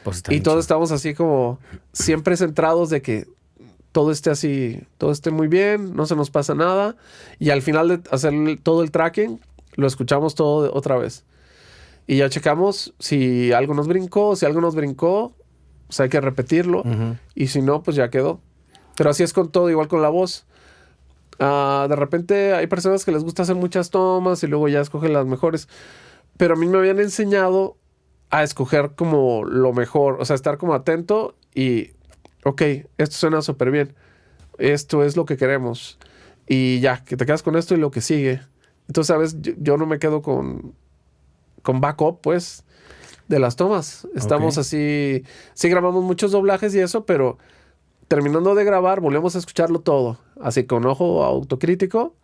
Pues y todos estamos así como siempre centrados de que todo esté así, todo esté muy bien, no se nos pasa nada. Y al final de hacer todo el tracking, lo escuchamos todo otra vez. Y ya checamos si algo nos brincó, pues hay que repetirlo. Uh-huh. Y si no, pues ya quedó. Pero así es con todo, igual con la voz. De repente hay personas que les gusta hacer muchas tomas y luego ya escogen las mejores. Pero a mí me habían enseñado a escoger como lo mejor. O sea, estar como atento y... Ok, esto suena súper bien. Esto es lo que queremos. Y ya, que te quedas con esto y lo que sigue. Entonces, ¿sabes? Yo no me quedo con backup, pues, de las tomas. Estamos así... Sí grabamos muchos doblajes y eso, pero terminando de grabar, volvemos a escucharlo todo. Así, con ojo autocrítico.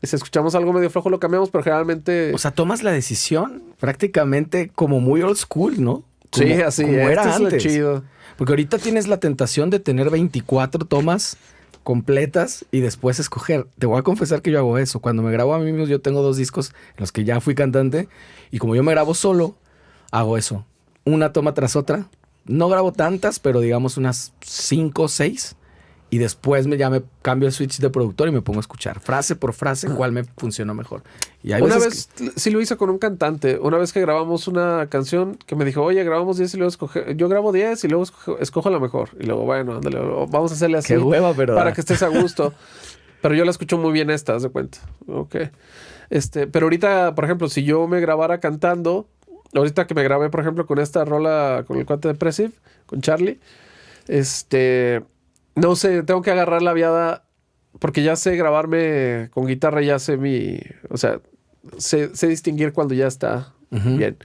Y si escuchamos algo medio flojo, lo cambiamos, pero generalmente... O sea, tomas la decisión prácticamente como muy old school, ¿no? Sí, así. Como era antes. Es lo chido. Porque ahorita tienes la tentación de tener 24 tomas completas y después escoger. Te voy a confesar que yo hago eso. Cuando me grabo a mí mismo, yo tengo 2 discos en los que ya fui cantante. Y como yo me grabo solo, hago eso. Una toma tras otra. No grabo tantas, pero digamos unas 5 o 6. Y después me cambio el switch de productor y me pongo a escuchar frase por frase cuál me funcionó mejor. Y hay una vez sí lo hice con un cantante. Una vez que grabamos una canción que me dijo, oye, grabamos 10 y luego yo grabo 10 y luego escojo la mejor. Y luego, bueno, ándale, vamos a hacerle así. Qué hueva, pero... Para que estés a gusto. Pero yo la escucho muy bien esta, haz de cuenta. Ok. Pero ahorita, por ejemplo, si yo me grabara cantando, ahorita que me grabé, por ejemplo, con esta rola, con el cuate Depressive, con Charlie, no sé, tengo que agarrar la viada porque ya sé grabarme con guitarra, ya sé o sea, sé distinguir cuando ya está bien.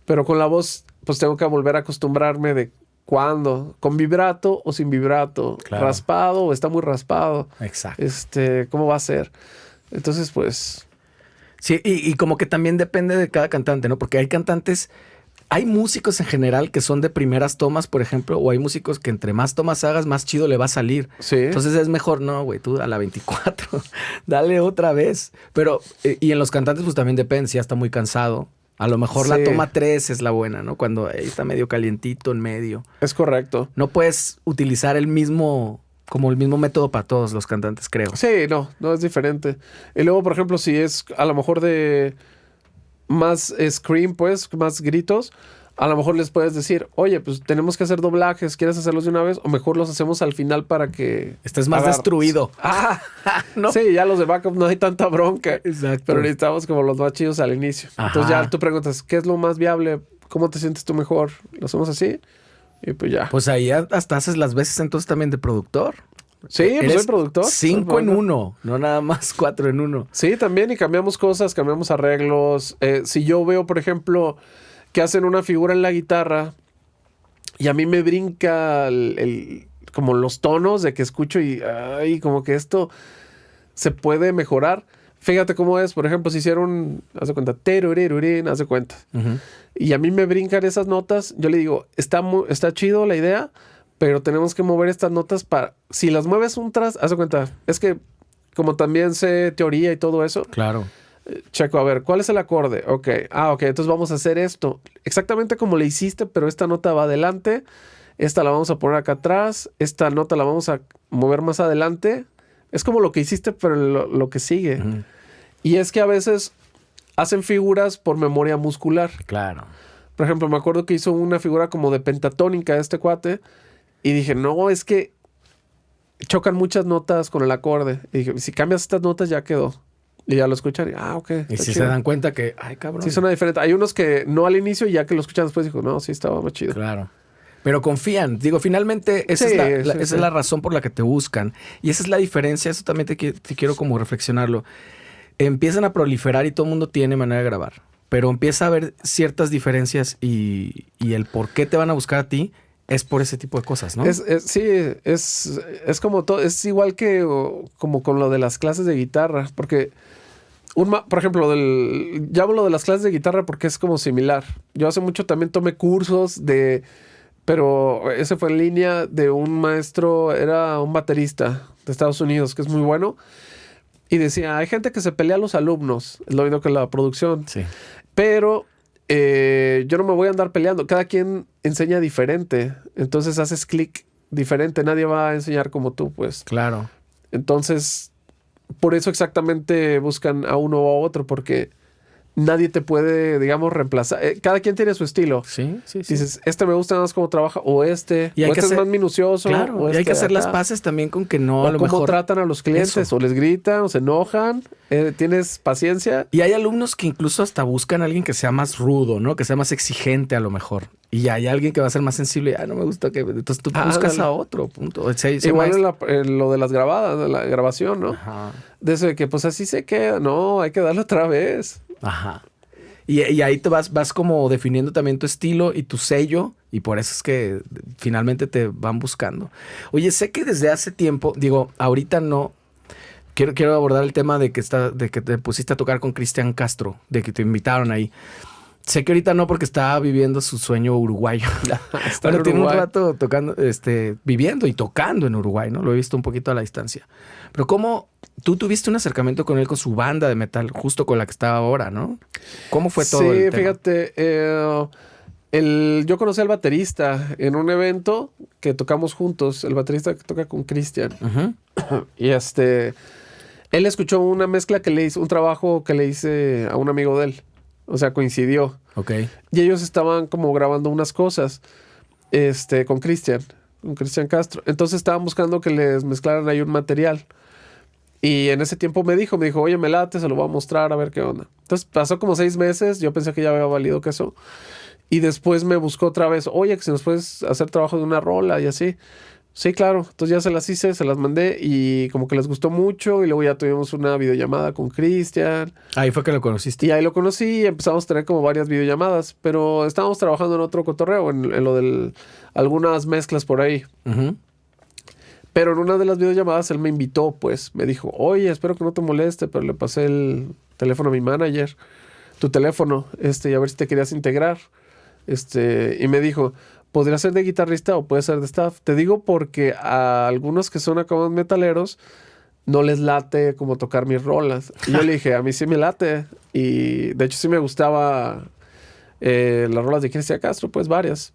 Pero con la voz, pues tengo que volver a acostumbrarme de cuándo, con vibrato o sin vibrato, claro. Raspado o está muy raspado. Exacto. ¿Cómo va a ser? Entonces, pues... Sí, y como que también depende de cada cantante, ¿no? Porque hay músicos en general que son de primeras tomas, por ejemplo, o hay músicos que entre más tomas hagas, más chido le va a salir. Sí. Entonces es mejor, no, güey, tú a la 24, dale otra vez. Pero, y en los cantantes pues también depende, si ya está muy cansado. A lo mejor la toma 3 es la buena, ¿no? Cuando ahí está medio calientito en medio. Es correcto. No puedes utilizar el mismo como el mismo método para todos los cantantes, creo. Sí, no es diferente. Y luego, por ejemplo, si es a lo mejor de más scream, pues, más gritos, a lo mejor les puedes decir, oye, pues tenemos que hacer doblajes, ¿quieres hacerlos de una vez? O mejor los hacemos al final para que... Estés más destruido. ¿no? Sí, ya los de backup no hay tanta bronca. Exacto. Pero necesitamos como los más chidos al inicio. Ajá. Entonces ya tú preguntas, ¿qué es lo más viable? ¿Cómo te sientes tú mejor? ¿Lo hacemos así? Y pues ya. Pues ahí hasta haces las veces entonces también de productor. Sí, pues soy productor. 5 en 1, no nada más 4 en 1. Sí, también, y cambiamos cosas, cambiamos arreglos. Si yo veo, por ejemplo, que hacen una figura en la guitarra y a mí me brinca como los tonos de que escucho y ay, como que esto se puede mejorar. Fíjate cómo es, por ejemplo, si hicieron, haz de cuenta, terurirurín, haz de cuenta. Uh-huh. Y a mí me brincan esas notas, yo le digo, está chido la idea, pero tenemos que mover estas notas para... Si las mueves un tras, haz de cuenta, es que como también sé teoría y todo eso... Claro. Checo, a ver, ¿cuál es el acorde? Ok, entonces vamos a hacer esto. Exactamente como le hiciste, pero esta nota va adelante, esta la vamos a poner acá atrás, esta nota la vamos a mover más adelante. Es como lo que hiciste, pero lo que sigue. Uh-huh. Y es que a veces hacen figuras por memoria muscular. Claro. Por ejemplo, me acuerdo que hizo una figura como de pentatónica este cuate. Y dije, no, es que chocan muchas notas con el acorde. Y dije, si cambias estas notas ya quedó. Y ya lo escuchan y, ok. Y si chido. se dan cuenta que, ay, cabrón. Sí, suena diferente. Hay unos que no al inicio y ya que lo escuchan después dijo, no, sí estaba más chido. Claro. Pero confían. Digo, finalmente esa es la razón por la que te buscan. Y esa es la diferencia. Eso también te quiero como reflexionarlo. Empiezan a proliferar y todo el mundo tiene manera de grabar. Pero empieza a haber ciertas diferencias y el por qué te van a buscar a ti es por ese tipo de cosas, ¿no? Sí, es como todo. Es igual que como con lo de las clases de guitarra. Porque, por ejemplo, ya hablo de las clases de guitarra porque es como similar. Yo hace mucho también tomé cursos pero ese fue en línea de un maestro, era un baterista de Estados Unidos, que es muy bueno. Y decía, hay gente que se pelea a los alumnos, es lo mismo que la producción. Sí. Pero yo no me voy a andar peleando. Cada quien enseña diferente. Entonces haces clic diferente. Nadie va a enseñar como tú, pues. Claro. Entonces, por eso exactamente buscan a uno o a otro, porque nadie te puede, digamos, reemplazar. Cada quien tiene su estilo. Sí. Dices, este me gusta más cómo trabaja, o este es más minucioso. Claro, o y hay que hacer las paces también con que no, o a lo cómo mejor tratan a los clientes, eso. o les gritan, o se enojan. ¿Tienes paciencia? Y hay alumnos que incluso hasta buscan a alguien que sea más rudo, ¿no? Que sea más exigente a lo mejor. Y hay alguien que va a ser más sensible. No me gusta que... Entonces tú buscas a otro, punto. Igual lo de las grabadas, de la grabación, ¿no? Ajá. De eso de que pues así se queda. No, hay que darle otra vez. Ajá. Y ahí te vas como definiendo también tu estilo y tu sello. Y por eso es que finalmente te van buscando. Oye, sé que desde hace tiempo, digo, ahorita no... Quiero abordar el tema de que te pusiste a tocar con Cristian Castro, de que te invitaron ahí. Sé que ahorita no, porque estaba viviendo su sueño uruguayo. Bueno, tiene un rato tocando, viviendo y tocando en Uruguay, ¿no? Lo he visto un poquito a la distancia. Pero ¿cómo tú tuviste un acercamiento con él, con su banda de metal, justo con la que está ahora, ¿no? ¿Cómo fue todo el tema? Fíjate, yo conocí al baterista en un evento que tocamos juntos, el baterista que toca con Cristian. Uh-huh. Y él escuchó una mezcla que le hice, un trabajo que le hice a un amigo de él. O sea, coincidió. Ok. Y ellos estaban como grabando unas cosas con Cristian Castro. Entonces estaban buscando que les mezclaran ahí un material. Y en ese tiempo me dijo, oye, me late, se lo voy a mostrar, a ver qué onda. Entonces pasó como 6 meses, yo pensé que ya había valido queso. Y después me buscó otra vez, oye, que si nos puedes hacer trabajo de una rola y así. Sí, claro. Entonces ya se las hice, se las mandé y como que les gustó mucho. Y luego ya tuvimos una videollamada con Cristian. Ahí fue que lo conociste. Y ahí lo conocí y empezamos a tener como varias videollamadas. Pero estábamos trabajando en otro cotorreo, en lo de algunas mezclas por ahí. Uh-huh. Pero en una de las videollamadas él me invitó, pues. Me dijo, oye, espero que no te moleste, pero le pasé el teléfono a mi manager. Tu teléfono, y a ver si te querías integrar. Y me dijo... ¿Podría ser de guitarrista o puede ser de staff? Te digo porque a algunos que son acá más metaleros no les late como tocar mis rolas. Y yo le dije, a mí sí me late. Y de hecho sí me gustaba las rolas de Cristian Castro, pues varias.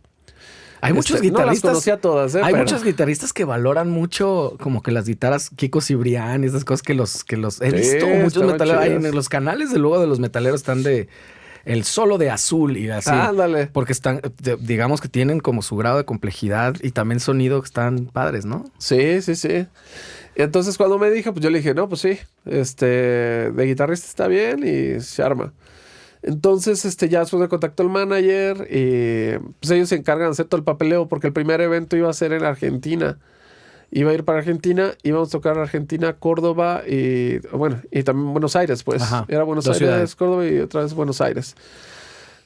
Hay muchos No las guitarristas. conocía todas, Hay pero... muchos guitarristas que valoran mucho como que las guitarras Kiko Cibrián y esas cosas que los he Sí, visto muchos estaban metaleros. Ahí chidas. en los canales de luego de los metaleros están de el solo de azul y así. Ándale. Porque están, digamos que tienen como su grado de complejidad y también sonido que están padres, ¿no? Sí, sí, sí. Entonces cuando me dijo, pues yo le dije, no, pues sí, de guitarrista está bien y se arma. Entonces, ya después me contactó el manager y pues ellos se encargan de hacer todo el papeleo porque el primer evento iba a ser en Argentina. Iba a ir para Argentina, íbamos a tocar Argentina, Córdoba y, bueno, y también Buenos Aires, pues. Ajá, Era Buenos dos Aires, ciudades. Córdoba y otra vez Buenos Aires.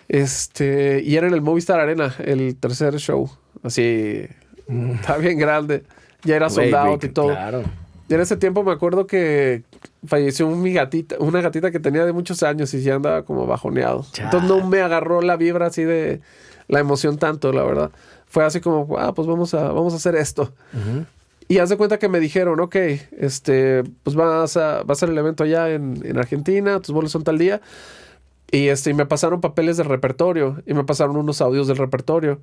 Y era en el Movistar Arena, el tercer show. Así, estaba bien grande. Ya era Güey, sold out güey, y todo. Claro. Y en ese tiempo me acuerdo que falleció una gatita que tenía de muchos años y ya andaba como bajoneado. Chale. Entonces no me agarró la vibra así de la emoción tanto, la verdad. Fue así como, pues vamos a hacer esto. Ujú. Y haz de cuenta que me dijeron, ok, pues va a ser el evento allá en Argentina, tus vuelos son tal día. Y me pasaron papeles del repertorio y me pasaron unos audios del repertorio.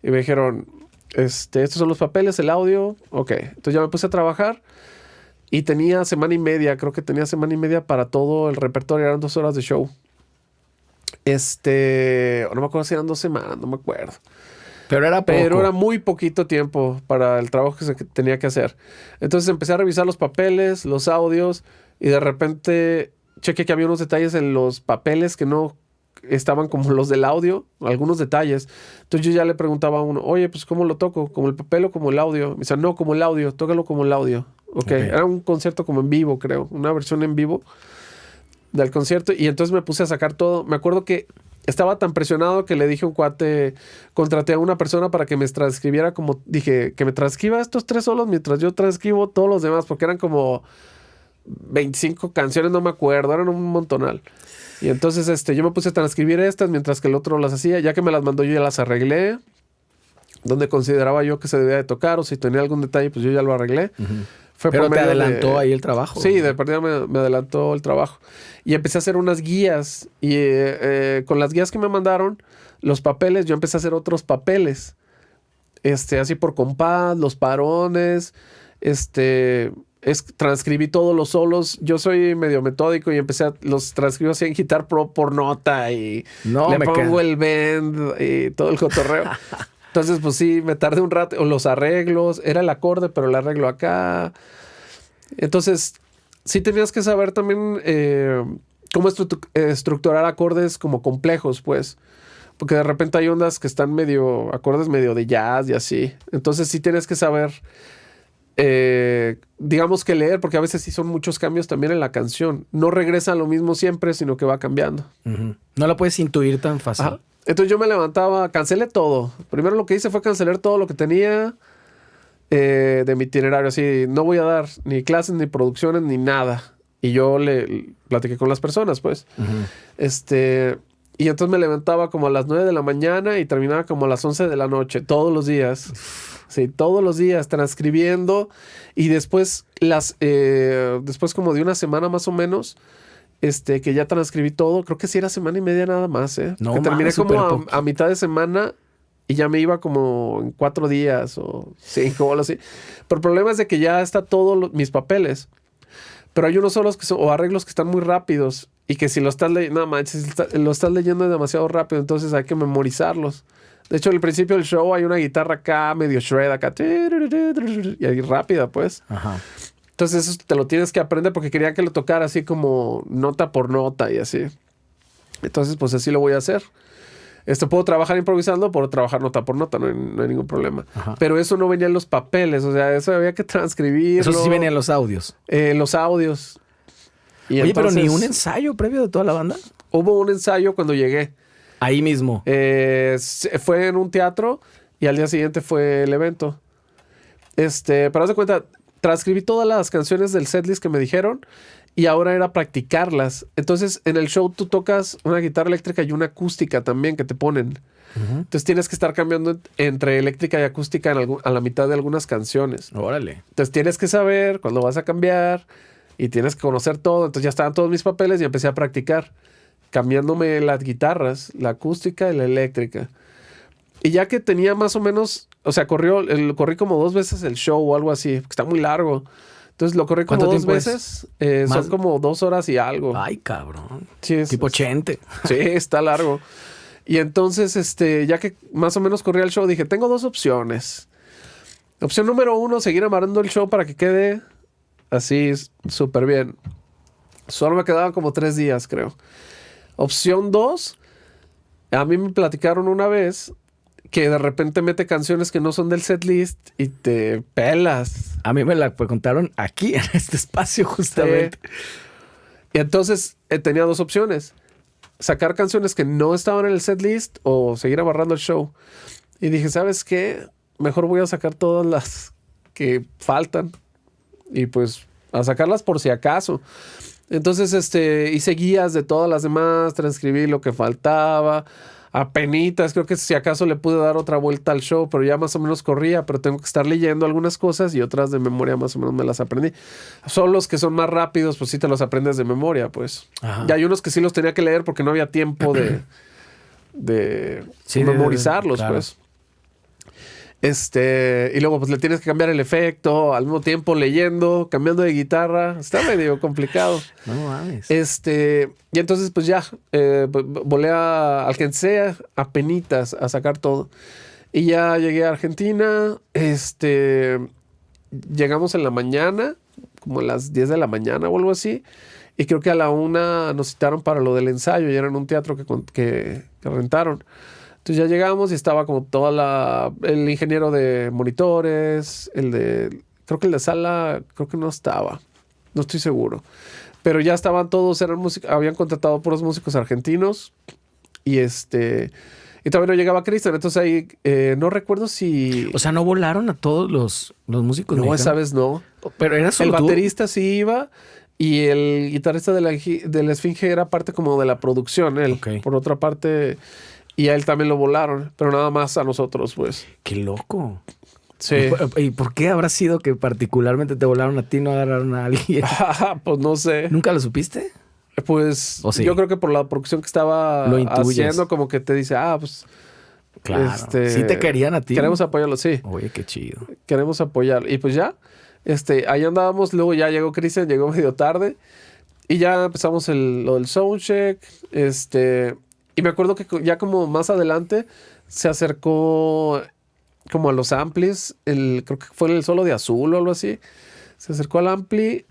Y me dijeron, estos son los papeles, el audio, ok. Entonces ya me puse a trabajar y tenía semana y media, creo que tenía semana y media para todo el repertorio, eran 2 horas de show. O no me acuerdo si eran 2 semanas, no me acuerdo. Pero era poco. Pero era muy poquito tiempo para el trabajo que se tenía que hacer. Entonces empecé a revisar los papeles, los audios, y de repente chequé que había unos detalles en los papeles que no estaban como los del audio, algunos detalles. Entonces yo ya le preguntaba a uno, oye, pues ¿cómo lo toco? ¿Como el papel o como el audio? Me dice, no, como el audio, tócalo como el audio. Ok, era un concierto como en vivo, creo, una versión en vivo del concierto. Y entonces me puse a sacar todo. Me acuerdo que estaba tan presionado que le dije a un cuate, contraté a una persona para que me transcribiera como, dije, que me transcriba estos 3 solos mientras yo transcribo todos los demás, porque eran como 25 canciones, no me acuerdo, eran un montonal. Y entonces yo me puse a transcribir estas mientras que el otro las hacía, ya que me las mandó yo ya las arreglé, donde consideraba yo que se debía de tocar, o si tenía algún detalle, pues yo ya lo arreglé. Ujú. Fue Pero por te medio adelantó ahí el trabajo. Sí, de perdida me adelantó el trabajo. Y empecé a hacer unas guías. Y con las guías que me mandaron, los papeles, yo empecé a hacer otros papeles. Así por compás, los parones. Transcribí todos los solos. Yo soy medio metódico y los transcribo así en Guitar Pro por nota. Y No, le me pongo queda. el bend y todo el cotorreo. Entonces, pues sí, me tardé un rato. O los arreglos, era el acorde, pero el arreglo acá. Entonces, sí tenías que saber también cómo estructurar acordes como complejos, pues. Porque de repente hay ondas que están acordes medio de jazz y así. Entonces sí tienes que saber, digamos que leer, porque a veces sí son muchos cambios también en la canción. No regresa a lo mismo siempre, sino que va cambiando. Ujú. No lo puedes intuir tan fácil. Ajá. Entonces yo me levantaba, cancelé todo. Primero lo que hice fue cancelar todo lo que tenía de mi itinerario. Así, no voy a dar ni clases, ni producciones, ni nada. Y yo le platiqué con las personas, pues. Ujú. Y entonces me levantaba como a las 9 de la mañana y terminaba como a las 11 de la noche, todos los días. Sí, todos los días transcribiendo. Y después, después como de una semana más o menos, que ya transcribí todo. Creo que sí era semana y media nada más, No que terminé mames, como súper poquito. a mitad de semana y ya me iba como en 4 días o 5 o algo así. Pero el problema es de que ya está todos mis papeles. Pero hay unos solos o arreglos que están muy rápidos y que si lo estás leyendo, no manches, lo estás leyendo demasiado rápido, entonces hay que memorizarlos. De hecho, al principio del show hay una guitarra acá, medio shred acá, y ahí rápida, pues. Ajá. Entonces eso te lo tienes que aprender porque quería que lo tocara así como nota por nota y así. Entonces, pues así lo voy a hacer. Puedo trabajar improvisando, puedo trabajar nota por nota, no hay ningún problema. Ajá. Pero eso no venía en los papeles, o sea, eso había que transcribirlo. Eso sí venían los audios. Los audios. Y Oye, pero ni entonces, un ensayo previo de toda la banda. hubo un ensayo cuando llegué. Ahí mismo. Fue en un teatro y al día siguiente fue el evento. Pero haz de cuenta, transcribí todas las canciones del setlist que me dijeron y ahora era practicarlas. Entonces, en el show tú tocas una guitarra eléctrica y una acústica también que te ponen. Ujú. Entonces tienes que estar cambiando entre eléctrica y acústica a la mitad de algunas canciones. Órale. Entonces tienes que saber cuándo vas a cambiar y tienes que conocer todo. Entonces ya estaban todos mis papeles y empecé a practicar, cambiándome las guitarras, la acústica y la eléctrica. Y ya que tenía más o menos, o sea, corrí como 2 veces el show o algo así, porque está muy largo. Entonces lo corrí como 2 veces. Son como 2 horas y algo. Ay, cabrón. Sí, tipo Chente. Sí, está largo. Y entonces, ya que más o menos corría el show, dije, tengo 2 opciones. Opción número 1, seguir amarrando el show para que quede así súper bien. Solo me quedaban como 3 días, creo. Opción 2, a mí me platicaron una vez que de repente mete canciones que no son del setlist y te pelas. A mí me la contaron aquí, en este espacio, justamente. Y entonces tenía 2 opciones. Sacar canciones que no estaban en el setlist o seguir amarrando el show. Y dije, ¿sabes qué? Mejor voy a sacar todas las que faltan. Y pues a sacarlas por si acaso. Entonces hice guías de todas las demás, transcribí lo que faltaba. Apenitas, creo que si acaso le pude dar otra vuelta al show, pero ya más o menos corría, pero tengo que estar leyendo algunas cosas y otras de memoria más o menos me las aprendí. Son los que son más rápidos, pues sí te los aprendes de memoria, pues. Ajá. Y hay unos que sí los tenía que leer porque no había tiempo de memorizarlos, claro. Pues. Y luego pues le tienes que cambiar el efecto, al mismo tiempo leyendo, cambiando de guitarra. Está medio complicado. No mames. Y entonces pues ya, volé alcancé apenitas a sacar todo. Y ya llegué a Argentina. Llegamos en la mañana, como a las 10 de la mañana o algo así. Y creo que a la 1 nos citaron para lo del ensayo. Y era en un teatro que rentaron. Entonces ya llegamos y estaba como el ingeniero de monitores, creo que el de sala, creo que no estaba, no estoy seguro. Pero ya estaban todos, habían contratado puros músicos argentinos y todavía no llegaba Cristian. Entonces ahí no recuerdo si... O sea, ¿no volaron a todos los músicos? No, esa vez no. Pero era solo el baterista sí iba y el guitarrista de la Esfinge era parte como de la producción, él. Okay. Por otra parte... Y a él también lo volaron, pero nada más a nosotros, pues. ¡Qué loco! Sí. ¿Y por qué habrá sido que particularmente te volaron a ti y no agarraron a alguien? Pues no sé. ¿Nunca lo supiste? Pues sí. Yo creo que por la producción que estaba haciendo, como que te dice, pues... Claro. Sí te querían a ti. Queremos apoyarlo, sí. Oye, qué chido. Queremos apoyarlo. Y pues ya, ahí andábamos. Luego ya llegó Cristian, llegó medio tarde. Y ya empezamos lo del soundcheck. Y me acuerdo que ya como más adelante se acercó como a los amplis, creo que fue el solo de Azul o algo así. Se acercó al ampli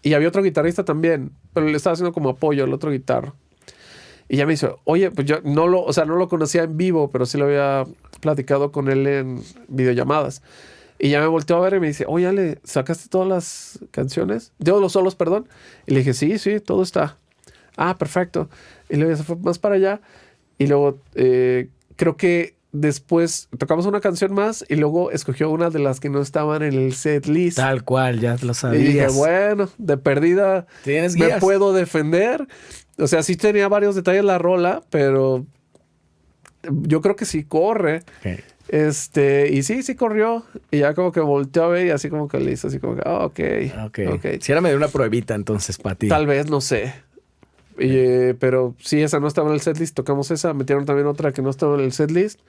y había otro guitarrista también, pero le estaba haciendo como apoyo al otro guitarro. Y ya me dice, oye, pues yo no lo conocía en vivo, pero sí lo había platicado con él en videollamadas. Y ya me volteó a ver y me dice, oye, Ale, ¿sacaste todas las canciones? Todos los solos, perdón. Y le dije, sí, todo está. Ah, perfecto. Y luego se fue más para allá. Y luego creo que después tocamos una canción más y luego escogió una de las que no estaban en el set list. Tal cual, ya lo sabías. Y dije, bueno, de perdida me puedo defender. O sea, sí tenía varios detalles la rola, pero yo creo que sí corre. Okay. Y sí corrió. Y ya como que volteó a ver y así como que le hizo así como que, ok. Si era medio una pruebita entonces para ti. Tal vez, no sé. Pero sí, esa no estaba en el setlist. Tocamos esa. Metieron también otra que no estaba en el setlist.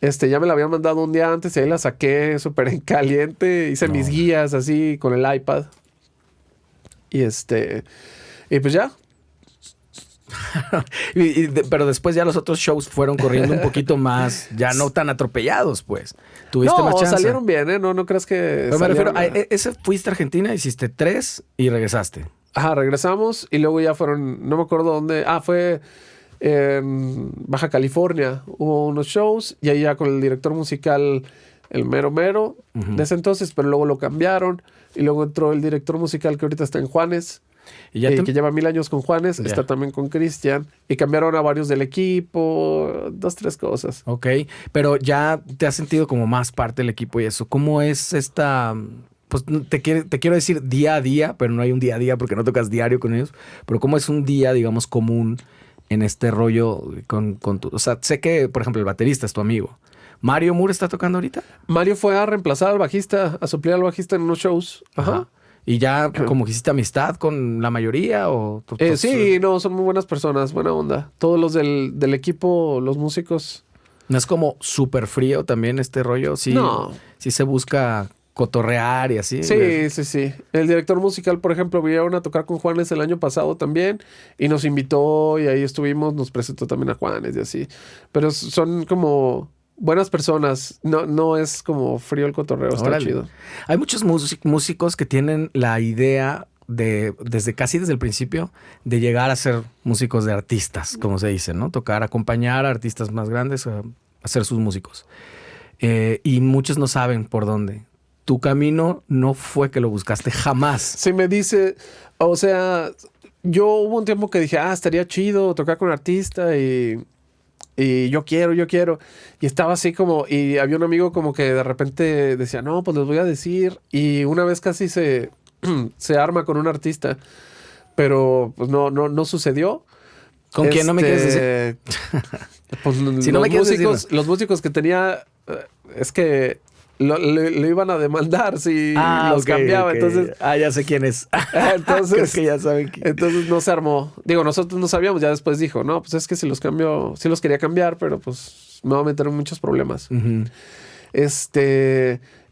Ya me la habían mandado un día antes y ahí la saqué súper en caliente. Hice mis guías así con el iPad. Y pues ya. Pero después ya los otros shows fueron corriendo un poquito más, ya no tan atropellados, pues. ¿Tuviste más chance? Salieron bien, ¿eh? No creas que... Pero me refiero a ese, fuiste a Argentina, hiciste 3 y regresaste. Ajá, regresamos y luego ya fueron, no me acuerdo dónde. Fue en Baja California. Hubo unos shows y ahí ya con el director musical, el mero de ese entonces, pero luego lo cambiaron y luego entró el director musical que ahorita está en Juanes. Y que lleva 1000 años con Juanes, está también con Cristian. Y cambiaron a varios del equipo, 2, 3 cosas. Ok, pero ya te has sentido como más parte del equipo y eso. ¿Cómo es esta...? Pues te quiero decir día a día, pero no hay un día a día porque no tocas diario con ellos. Pero ¿cómo es un día, digamos, común en este rollo con tu... O sea, sé que, por ejemplo, el baterista es tu amigo. ¿Mario Moore está tocando ahorita? Mario fue a reemplazar al bajista, a suplir al bajista en unos shows. Ajá. ¿Y ya como que hiciste amistad con la mayoría? O sí, no, son muy buenas personas, buena onda. Todos los del equipo, los músicos, ¿No es como súper frío también este rollo? Sí, No. sí se busca cotorrear y así. Sí. El director musical, por ejemplo, vinieron a tocar con Juanes el año pasado también y nos invitó y ahí estuvimos, nos presentó también a Juanes y así. Pero son como buenas personas, no es como frío el cotorreo, está Órale. chido. Hay muchos músicos que tienen la idea casi desde el principio, de llegar a ser músicos de artistas, como se dice, ¿no? Tocar, acompañar a artistas más grandes a ser sus músicos. Y muchos no saben por dónde. Tu camino no fue que lo buscaste jamás. Si me dice, o sea, yo hubo un tiempo que dije, estaría chido tocar con artista y yo quiero. Y estaba así como, y había un amigo como que de repente decía, no, pues les voy a decir. Y una vez casi se arma con un artista, pero pues no sucedió. ¿Con quién no me quieres decir? Pues Si no me quieres decir, los músicos que tenía, es que le iban a demandar si los cambiaba. Okay. Entonces, ya sé quién es. entonces, creo que ya saben quién. Entonces no se armó. Digo, nosotros no sabíamos, ya después dijo, no, pues es que si los cambio, sí los quería cambiar, pero pues me va a meter en muchos problemas. Uh-huh.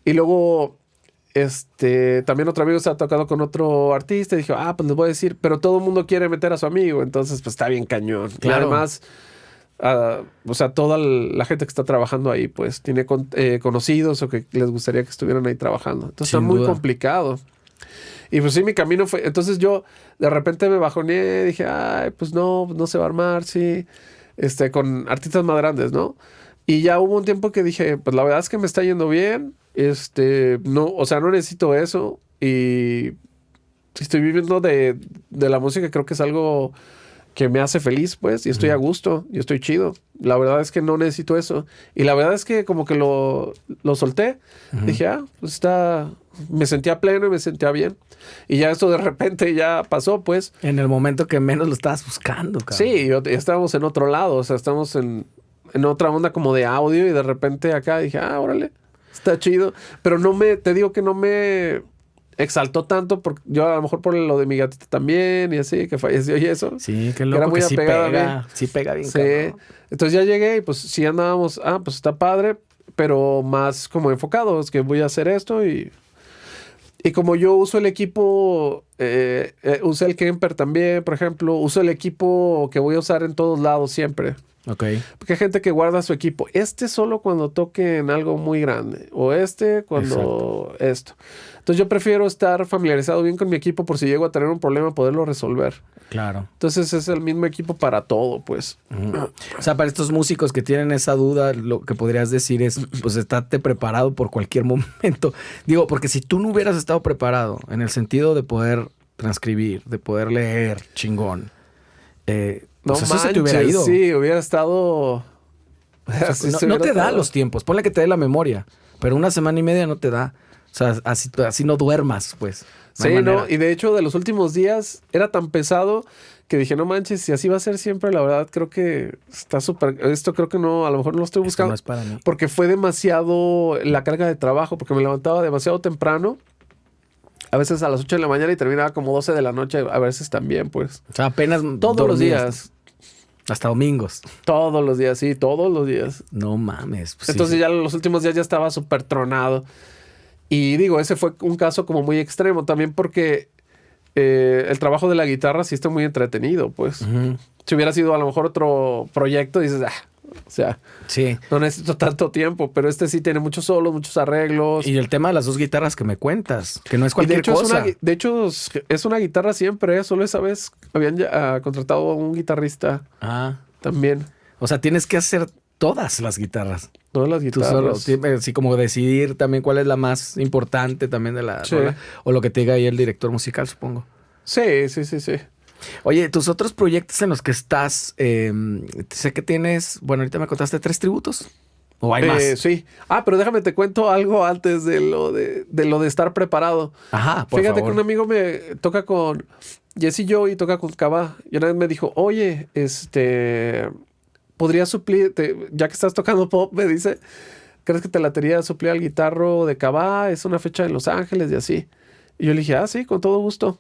Y luego, también otro amigo se ha tocado con otro artista y dijo, pues les voy a decir, pero todo el mundo quiere meter a su amigo, entonces pues está bien cañón. Claro. Y además, o sea, toda la gente que está trabajando ahí, pues tiene conocidos o que les gustaría que estuvieran ahí trabajando. Entonces Sin está muy duda. complicado. Y pues sí, mi camino fue, entonces yo de repente me bajoneé, dije, pues no se va a armar, sí, con artistas más grandes, ¿no? Y ya hubo un tiempo que dije, pues la verdad es que me está yendo bien, no, o sea, no necesito eso y estoy viviendo de la música, creo que es algo que me hace feliz, pues, y estoy a gusto, y estoy chido. La verdad es que no necesito eso. Y la verdad es que como que lo solté. Uh-huh. Dije, pues me sentía pleno y me sentía bien. Y ya esto de repente ya pasó, pues. En el momento que menos lo estabas buscando, cabrón. Sí, estábamos en otro lado, o sea, estamos en otra onda como de audio y de repente acá dije, órale, está chido. Pero te digo que no me exaltó tanto, porque yo a lo mejor por lo de mi gatita también y así, que falleció y eso. Sí, qué loco, que sí pega. Sí pega bien, sí. cabrón. Entonces ya llegué y pues sí andábamos, pues está padre, pero más como enfocados, que voy a hacer esto y como yo uso el equipo, usé el Kemper también, por ejemplo, uso el equipo que voy a usar en todos lados siempre. Ok. Porque hay gente que guarda su equipo. Solo cuando toque en algo muy grande. O cuando esto. Entonces yo prefiero estar familiarizado bien con mi equipo por si llego a tener un problema, poderlo resolver. Claro. Entonces es el mismo equipo para todo, pues. O sea, para estos músicos que tienen esa duda, lo que podrías decir es, pues, estate preparado por cualquier momento. Digo, porque si tú no hubieras estado preparado en el sentido de poder transcribir, de poder leer, chingón, No pues eso manches, se te hubiera ido. Sí, hubiera estado... O sea, no te da los tiempos. Ponle que te dé la memoria, pero una semana y media no te da. O sea, así no duermas, pues. Sí, no, y de hecho de los últimos días era tan pesado que dije, no manches, si así va a ser siempre, la verdad creo que está súper... Esto creo que no, a lo mejor no lo estoy buscando. No es para mí. Porque fue demasiado la carga de trabajo, porque me levantaba demasiado temprano. A veces a las 8 de la mañana y terminaba como 12 de la noche, a veces también, pues. O sea, apenas Todos los dormías. días. Hasta domingos. Todos los días, sí, todos los días. No mames. Pues Entonces sí. ya los últimos días ya estaba súper tronado. Y digo, ese fue un caso como muy extremo también porque el trabajo de la guitarra sí está muy entretenido, pues. Uh-huh. Si hubiera sido a lo mejor otro proyecto, dices, o sea, Sí. no necesito tanto tiempo, pero sí tiene muchos solos, muchos arreglos. Y el tema de las dos guitarras que me cuentas, que no es Y cualquier cosa. de hecho, es una guitarra siempre, solo esa vez habían ya, contratado a un guitarrista también. O sea, tienes que hacer todas las guitarras. Todas las Tú guitarras. solo, así como decidir también cuál es la más importante también de la Sí. rola. O lo que te diga ahí el director musical, supongo. Sí. Oye, tus otros proyectos en los que estás, sé que tienes, bueno, ahorita me contaste 3 tributos. ¿O hay más? Sí. Pero déjame te cuento algo antes de lo de estar preparado. Ajá, por Fíjate favor. que un amigo me toca con Jesse Joy y toca con Cabá. Y una vez me dijo, oye, podrías suplir, ya que estás tocando pop, me dice, ¿crees que te latería suplir al guitarro de Cabá? Es una fecha en Los Ángeles y así. Y yo le dije, sí, con todo gusto.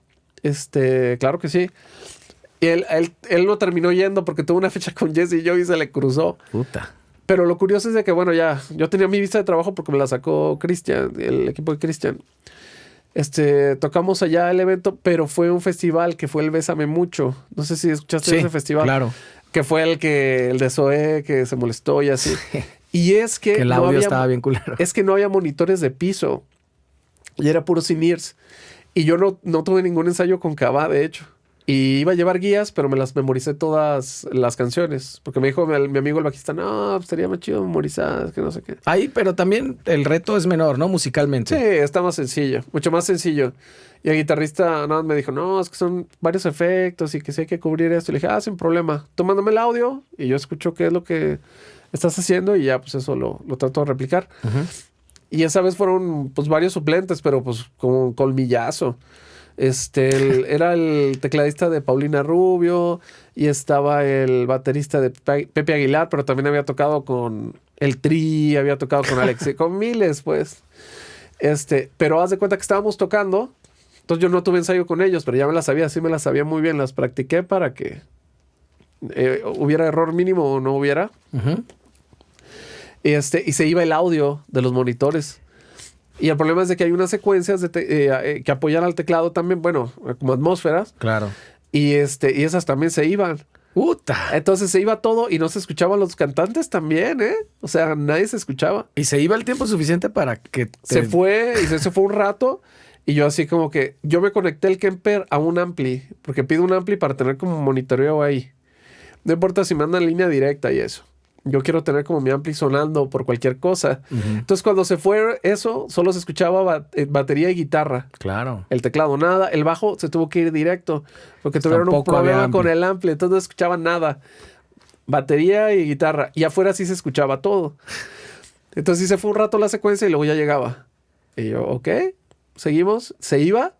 Claro que sí. Y él no terminó yendo porque tuvo una fecha con Jesse Joy y se le cruzó. Puta. Pero lo curioso es de que, bueno, ya, yo tenía mi visa de trabajo porque me la sacó Cristian, el equipo de Cristian. Tocamos allá el evento, pero fue un festival que fue el Bésame Mucho. No sé si escuchaste ese festival. Claro. Que fue el de Zoé, que se molestó y así. Y es que el audio estaba bien culero. Es que no había monitores de piso. Y era puro in-ears. Y yo no tuve ningún ensayo con Cabá, de hecho. Y iba a llevar guías, pero me las memoricé todas las canciones. Porque me dijo mi amigo el bajista, no, pues estaría más chido memorizar, que no sé qué. Ahí, pero también el reto es menor, ¿no? Musicalmente. Sí, está más sencillo, mucho más sencillo. Y el guitarrista me dijo, no, es que son varios efectos y que sí hay que cubrir esto. Y le dije, sin problema. Tú mándame el audio y yo escucho qué es lo que estás haciendo y ya, pues eso lo trato de replicar. Uh-huh. Y esa vez fueron, pues, varios suplentes, pero pues con un colmillazo. Era el tecladista de Paulina Rubio y estaba el baterista de Pepe Aguilar, pero también había tocado con el Tri, había tocado con Alex, con miles, pues. Pero haz de cuenta que estábamos tocando, entonces yo no tuve ensayo con ellos, pero ya me las sabía, sí me las sabía muy bien, las practiqué para que hubiera error mínimo o no hubiera. Uh-huh. Y se iba el audio de los monitores. Y el problema es de que hay unas secuencias que apoyan al teclado también, bueno, como atmósferas. Claro. Y esas también se iban. ¡Uta! Entonces se iba todo y no se escuchaban los cantantes también, ¿eh? O sea, nadie se escuchaba. Y se iba el tiempo suficiente para que... Se fue un rato y yo así como que... Yo me conecté el Kemper a un ampli, porque pido un ampli para tener como monitoreo ahí. No importa si me andan en línea directa y eso. Yo quiero tener como mi ampli sonando por cualquier cosa. Uh-huh. Entonces, cuando se fue eso, solo se escuchaba batería y guitarra. Claro. El teclado, nada. El bajo se tuvo que ir directo porque tuvieron un problema con el ampli. Entonces, no escuchaba nada. Batería y guitarra. Y afuera sí se escuchaba todo. Entonces, sí se fue un rato la secuencia y luego ya llegaba. Y yo, ok, seguimos. Se iba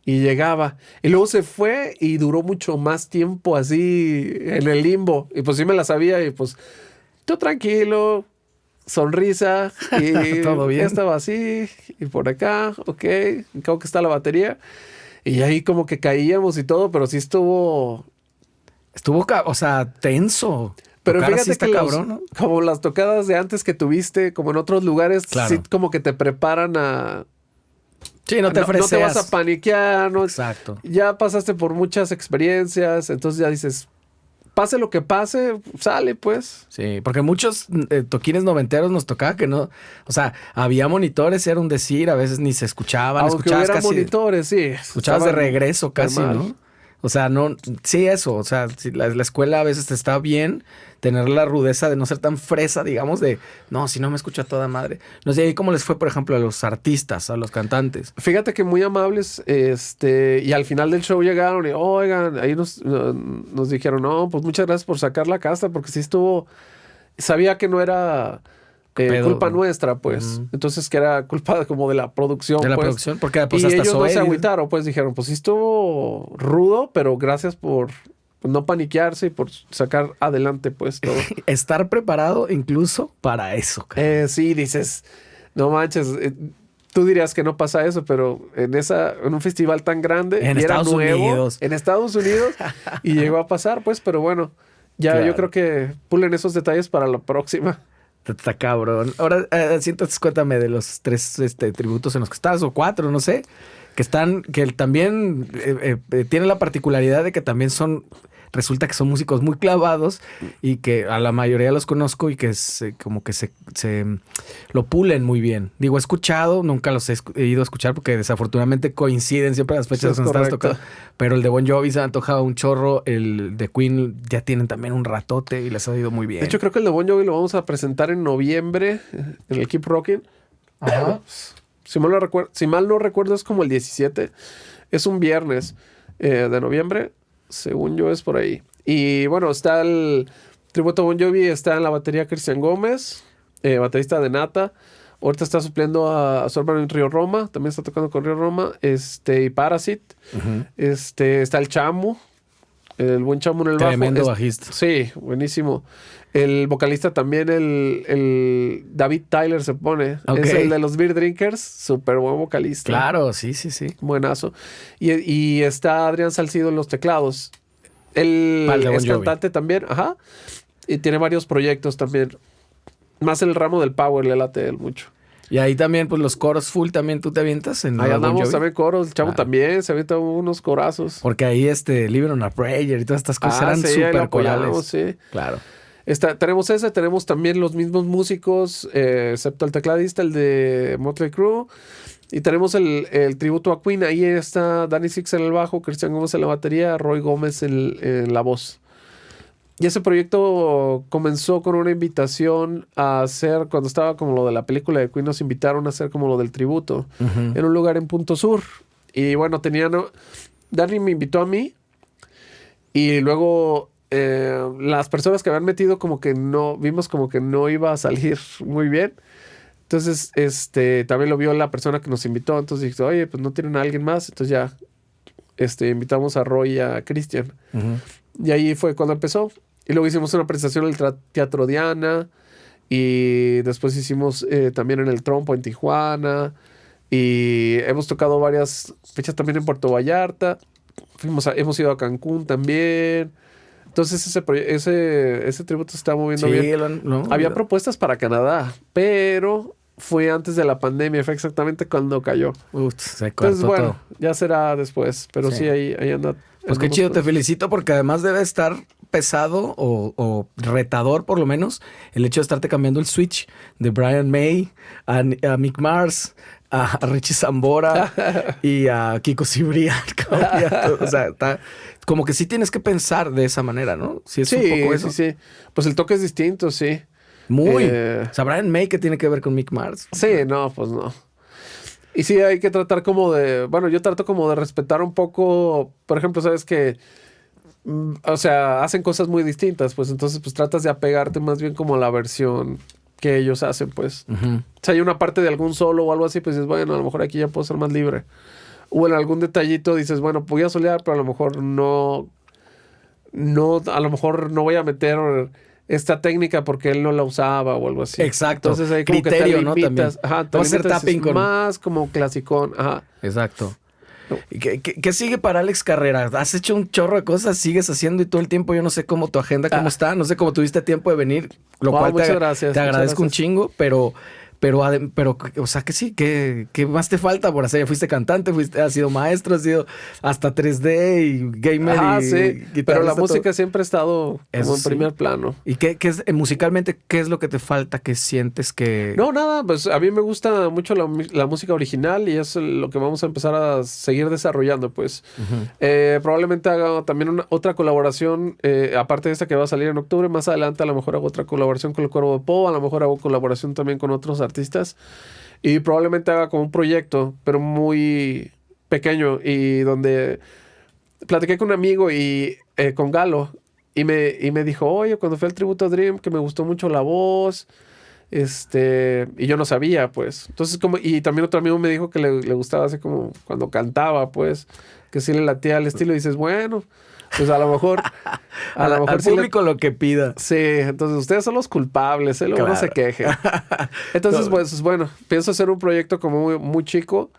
y llegaba. Y luego se fue y duró mucho más tiempo así en el limbo. Y pues sí me la sabía y pues... Yo tranquilo, sonrisa y todo bien. Estaba así y por acá, ok, creo que está la batería y ahí como que caíamos y todo, pero sí estuvo, o sea, tenso. Pero tocar fíjate que cabrón, ¿no? como las tocadas de antes que tuviste, como en otros lugares, claro. Sí como que te preparan a... Sí, no te freseas. No te vas a paniquear, ¿no? Exacto. Ya pasaste por muchas experiencias, entonces ya dices... Pase lo que pase, sale pues. Sí, porque muchos toquines noventeros nos tocaba que no... O sea, había monitores, era un decir, a veces ni se escuchaban. Aunque hubiera monitores, sí. Escuchabas de regreso casi, ¿no? O sea, no... Sí, eso. O sea, si la escuela a veces te está bien tener la rudeza de no ser tan fresa, digamos, de... No, si no me escucha toda madre. No sé, ¿y cómo les fue, por ejemplo, a los artistas, a los cantantes? Fíjate que muy amables, y al final del show llegaron y, oigan, ahí nos dijeron, no, pues muchas gracias por sacar la casta, porque sí estuvo... Sabía que no era... culpa nuestra, pues. Entonces, que era culpa como de la producción, de la pues. producción, porque pues y hasta ellos no se agüitaron, pues dijeron, pues sí estuvo rudo, pero gracias por no paniquearse y por sacar adelante, pues, todo. Estar preparado incluso para eso. Sí, dices, no manches, tú dirías que no pasa eso, pero en un festival tan grande, en Estados Unidos. En Estados Unidos, y llegó a pasar, pues, pero bueno, ya claro. Yo creo que pulen esos detalles para la próxima. Está cabrón. Ahora, entonces cuéntame de los 3 tributos en los que estás, o 4, no sé, que también tienen la particularidad de que también resulta que son músicos muy clavados y que a la mayoría los conozco y que como que se lo pulen muy bien. Digo, he escuchado, nunca los he ido a escuchar porque desafortunadamente coinciden siempre las fechas cuando estás tocando. Pero el de Bon Jovi se ha antojado un chorro, el de Queen ya tienen también un ratote y les ha ido muy bien. De hecho, creo que el de Bon Jovi lo vamos a presentar en noviembre en el Keep Rocking. Ajá. Si mal no recuerdo, es como el 17. Es un viernes de noviembre. Según yo es por ahí. Y bueno, está el tributo a Bon Jovi, está en la batería Cristian Gómez, baterista de Nata. Ahorita está supliendo a su hermano en Río Roma, también está tocando con Río Roma, y Parasite. Uh-huh. Está el Chamu, el buen Chamu en el bajo. Tremendo bajista. Sí, buenísimo. El vocalista también, el David Tyler se pone. Okay. Es el de los Beer Drinkers. Súper buen vocalista. Claro, sí. Buenazo. Y está Adrián Salcido en los teclados. Él es cantante también. Ajá. Y tiene varios proyectos también. más el ramo del power le late a él mucho. Y ahí también, pues los coros full también tú te avientas en Ahí Bon andamos Jovi? también coros, el chavo también se avienta unos corazos. Porque ahí Live on a Prayer y todas estas cosas eran sí, ahí lo súper apoyamos, corales. sí. Claro. Tenemos tenemos también los mismos músicos, excepto el tecladista, el de Motley Crue. Y tenemos el tributo a Queen. Ahí está Danny Six en el bajo, Cristian Gómez en la batería, Roy Gómez en la voz. Y ese proyecto comenzó con una invitación a hacer, cuando estaba como lo de la película de Queen, nos invitaron a hacer como lo del tributo en un lugar en Punto Sur. Y bueno, Danny me invitó a mí y luego las personas que habían metido vimos como que no iba a salir muy bien. Entonces, también lo vio la persona que nos invitó. Entonces dije, oye, pues no tienen a alguien más. Entonces ya, invitamos a Roy y a Cristian. Y ahí fue cuando empezó. Y luego hicimos una presentación en el Teatro Diana. Y después hicimos también en el Trompo en Tijuana. Y hemos tocado varias fechas también en Puerto Vallarta. Hemos ido a Cancún también. Entonces ese tributo se está moviendo bien. Había propuestas para Canadá, pero fue antes de la pandemia. Fue exactamente cuando cayó. Se cortó. Entonces, bueno, todo. Ya será después. Pero sí ahí anda. Pues qué chido, te felicito porque además debe estar pesado o retador por lo menos el hecho de estarte cambiando el switch de Brian May a Mick Mars, a Richie Sambora y a Kiko Cibrián. O sea, como que sí tienes que pensar de esa manera, ¿no? Sí, es un poco eso. Sí. Pues el toque es distinto, sí. Muy. O sea, Brian May, ¿qué tiene que ver con Mick Mars? Sí, no, pues no. Y sí, hay que tratar yo trato como de respetar un poco, por ejemplo, sabes que, o sea, hacen cosas muy distintas, pues entonces pues tratas de apegarte más bien como a la versión que ellos hacen, pues. Si hay una parte de algún solo o algo así, pues dices, bueno, a lo mejor aquí ya puedo ser más libre. O en algún detallito dices, bueno, voy a solear, pero a lo mejor no, a lo mejor no voy a meter esta técnica porque él no la usaba o algo así. Exacto. Entonces ahí como criterio, que te limitas. ¿no? También. Ajá, te hacer limitas, tapping con más como clasicón. Ajá. Exacto. ¿Qué sigue para Alex Carrera? Has hecho un chorro de cosas, sigues haciendo y todo el tiempo yo no sé cómo tu agenda, cómo está, no sé cómo tuviste tiempo de venir, lo cual te agradezco un chingo, pero, o sea, que sí, ¿qué más te falta por hacer? Ya fuiste cantante, has sido maestro, has sido hasta 3D y gamer sí, pero la música todo. siempre ha estado como en primer plano. ¿Y qué es, musicalmente, qué es lo que te falta, qué sientes que...? No, nada, pues a mí me gusta mucho la música original y es lo que vamos a empezar a seguir desarrollando, pues. Probablemente haga también otra colaboración, aparte de esta que va a salir en octubre, más adelante a lo mejor hago otra colaboración con el Cuervo de Poe, a lo mejor hago colaboración también con otros artistas y probablemente haga como un proyecto, pero muy pequeño y donde platiqué con un amigo y con Galo y me dijo, oye, cuando fui al tributo a Dream, que me gustó mucho la voz, y yo no sabía, pues. Entonces, y también otro amigo me dijo que le gustaba así como cuando cantaba, pues, que sí le latía al estilo y dices, bueno, pues a lo mejor... al público lo que pida. Sí, entonces ustedes son los culpables, luego no se quejen. Entonces, pues bueno, pienso hacer un proyecto como muy, muy chico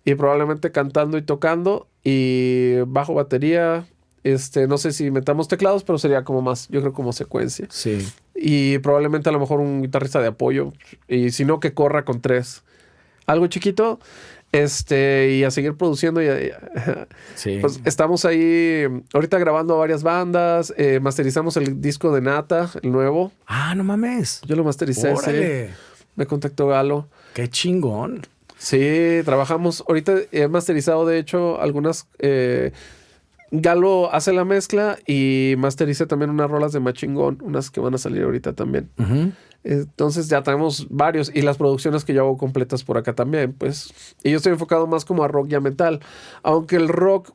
y probablemente cantando y tocando y bajo batería, no sé si metamos teclados, pero sería como más, yo creo como secuencia. Sí. Y probablemente a lo mejor un guitarrista de apoyo y si no que corra con 3. Algo chiquito. Y a seguir produciendo. Sí. Pues estamos ahí ahorita grabando a varias bandas. Masterizamos el disco de Nata, el nuevo. Ah, no mames. Yo lo mastericé. ¡Órale! Sí. Me contactó Galo. ¡Qué chingón! Sí, trabajamos. Ahorita he masterizado, de hecho, algunas... Galo hace la mezcla y masterice también unas rolas de Machingón, unas que van a salir ahorita también. Entonces ya tenemos varios y las producciones que yo hago completas por acá también, pues. Y yo estoy enfocado más como a rock y a metal, aunque el rock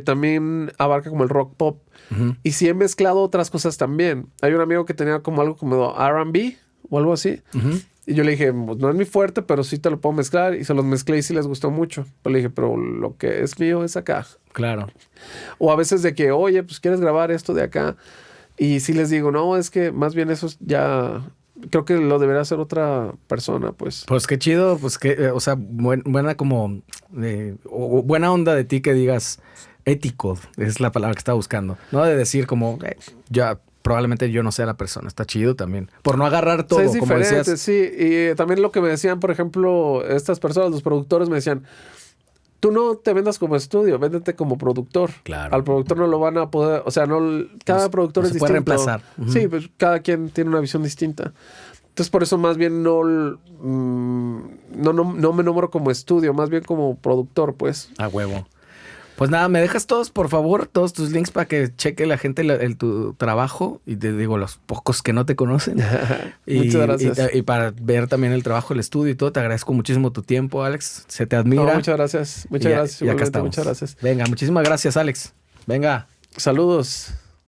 también abarca como el rock pop. Y sí he mezclado otras cosas también. Hay un amigo que tenía como algo como R&B o algo así. Y yo le dije, pues no es mi fuerte, pero sí te lo puedo mezclar. Y se los mezclé y sí les gustó mucho. Pero le dije, pero lo que es mío es acá. Claro. O a veces de que, oye, pues quieres grabar esto de acá. Y sí les digo, no, es que más bien eso ya... Creo que lo debería hacer otra persona, pues. Pues qué chido, pues que, o sea, buena como... buena onda de ti que digas ético, es la palabra que estaba buscando. No de decir como, ya probablemente yo no sea la persona. Está chido también. Por no agarrar todo, O sea, es como diferente, decías. sí. Y también lo que me decían, por ejemplo, estas personas, los productores me decían, tú no te vendas como estudio, véndete como productor. Claro. Al productor no lo van a poder, o sea, cada productor no es se puede distinto. reemplazar. Ujú. Sí, pues cada quien tiene una visión distinta. Entonces, por eso más bien no me nombro como estudio, más bien como productor, pues. A huevo. Pues nada, me dejas por favor, todos tus links para que cheque la gente tu trabajo y te digo los pocos que no te conocen. Muchas gracias. Y para ver también el trabajo, el estudio y todo, te agradezco muchísimo tu tiempo, Alex. Se te admira. No, muchas gracias. Muchas gracias. Y acá Igualmente, estamos. muchas gracias. Venga, muchísimas gracias, Alex. Venga. Saludos.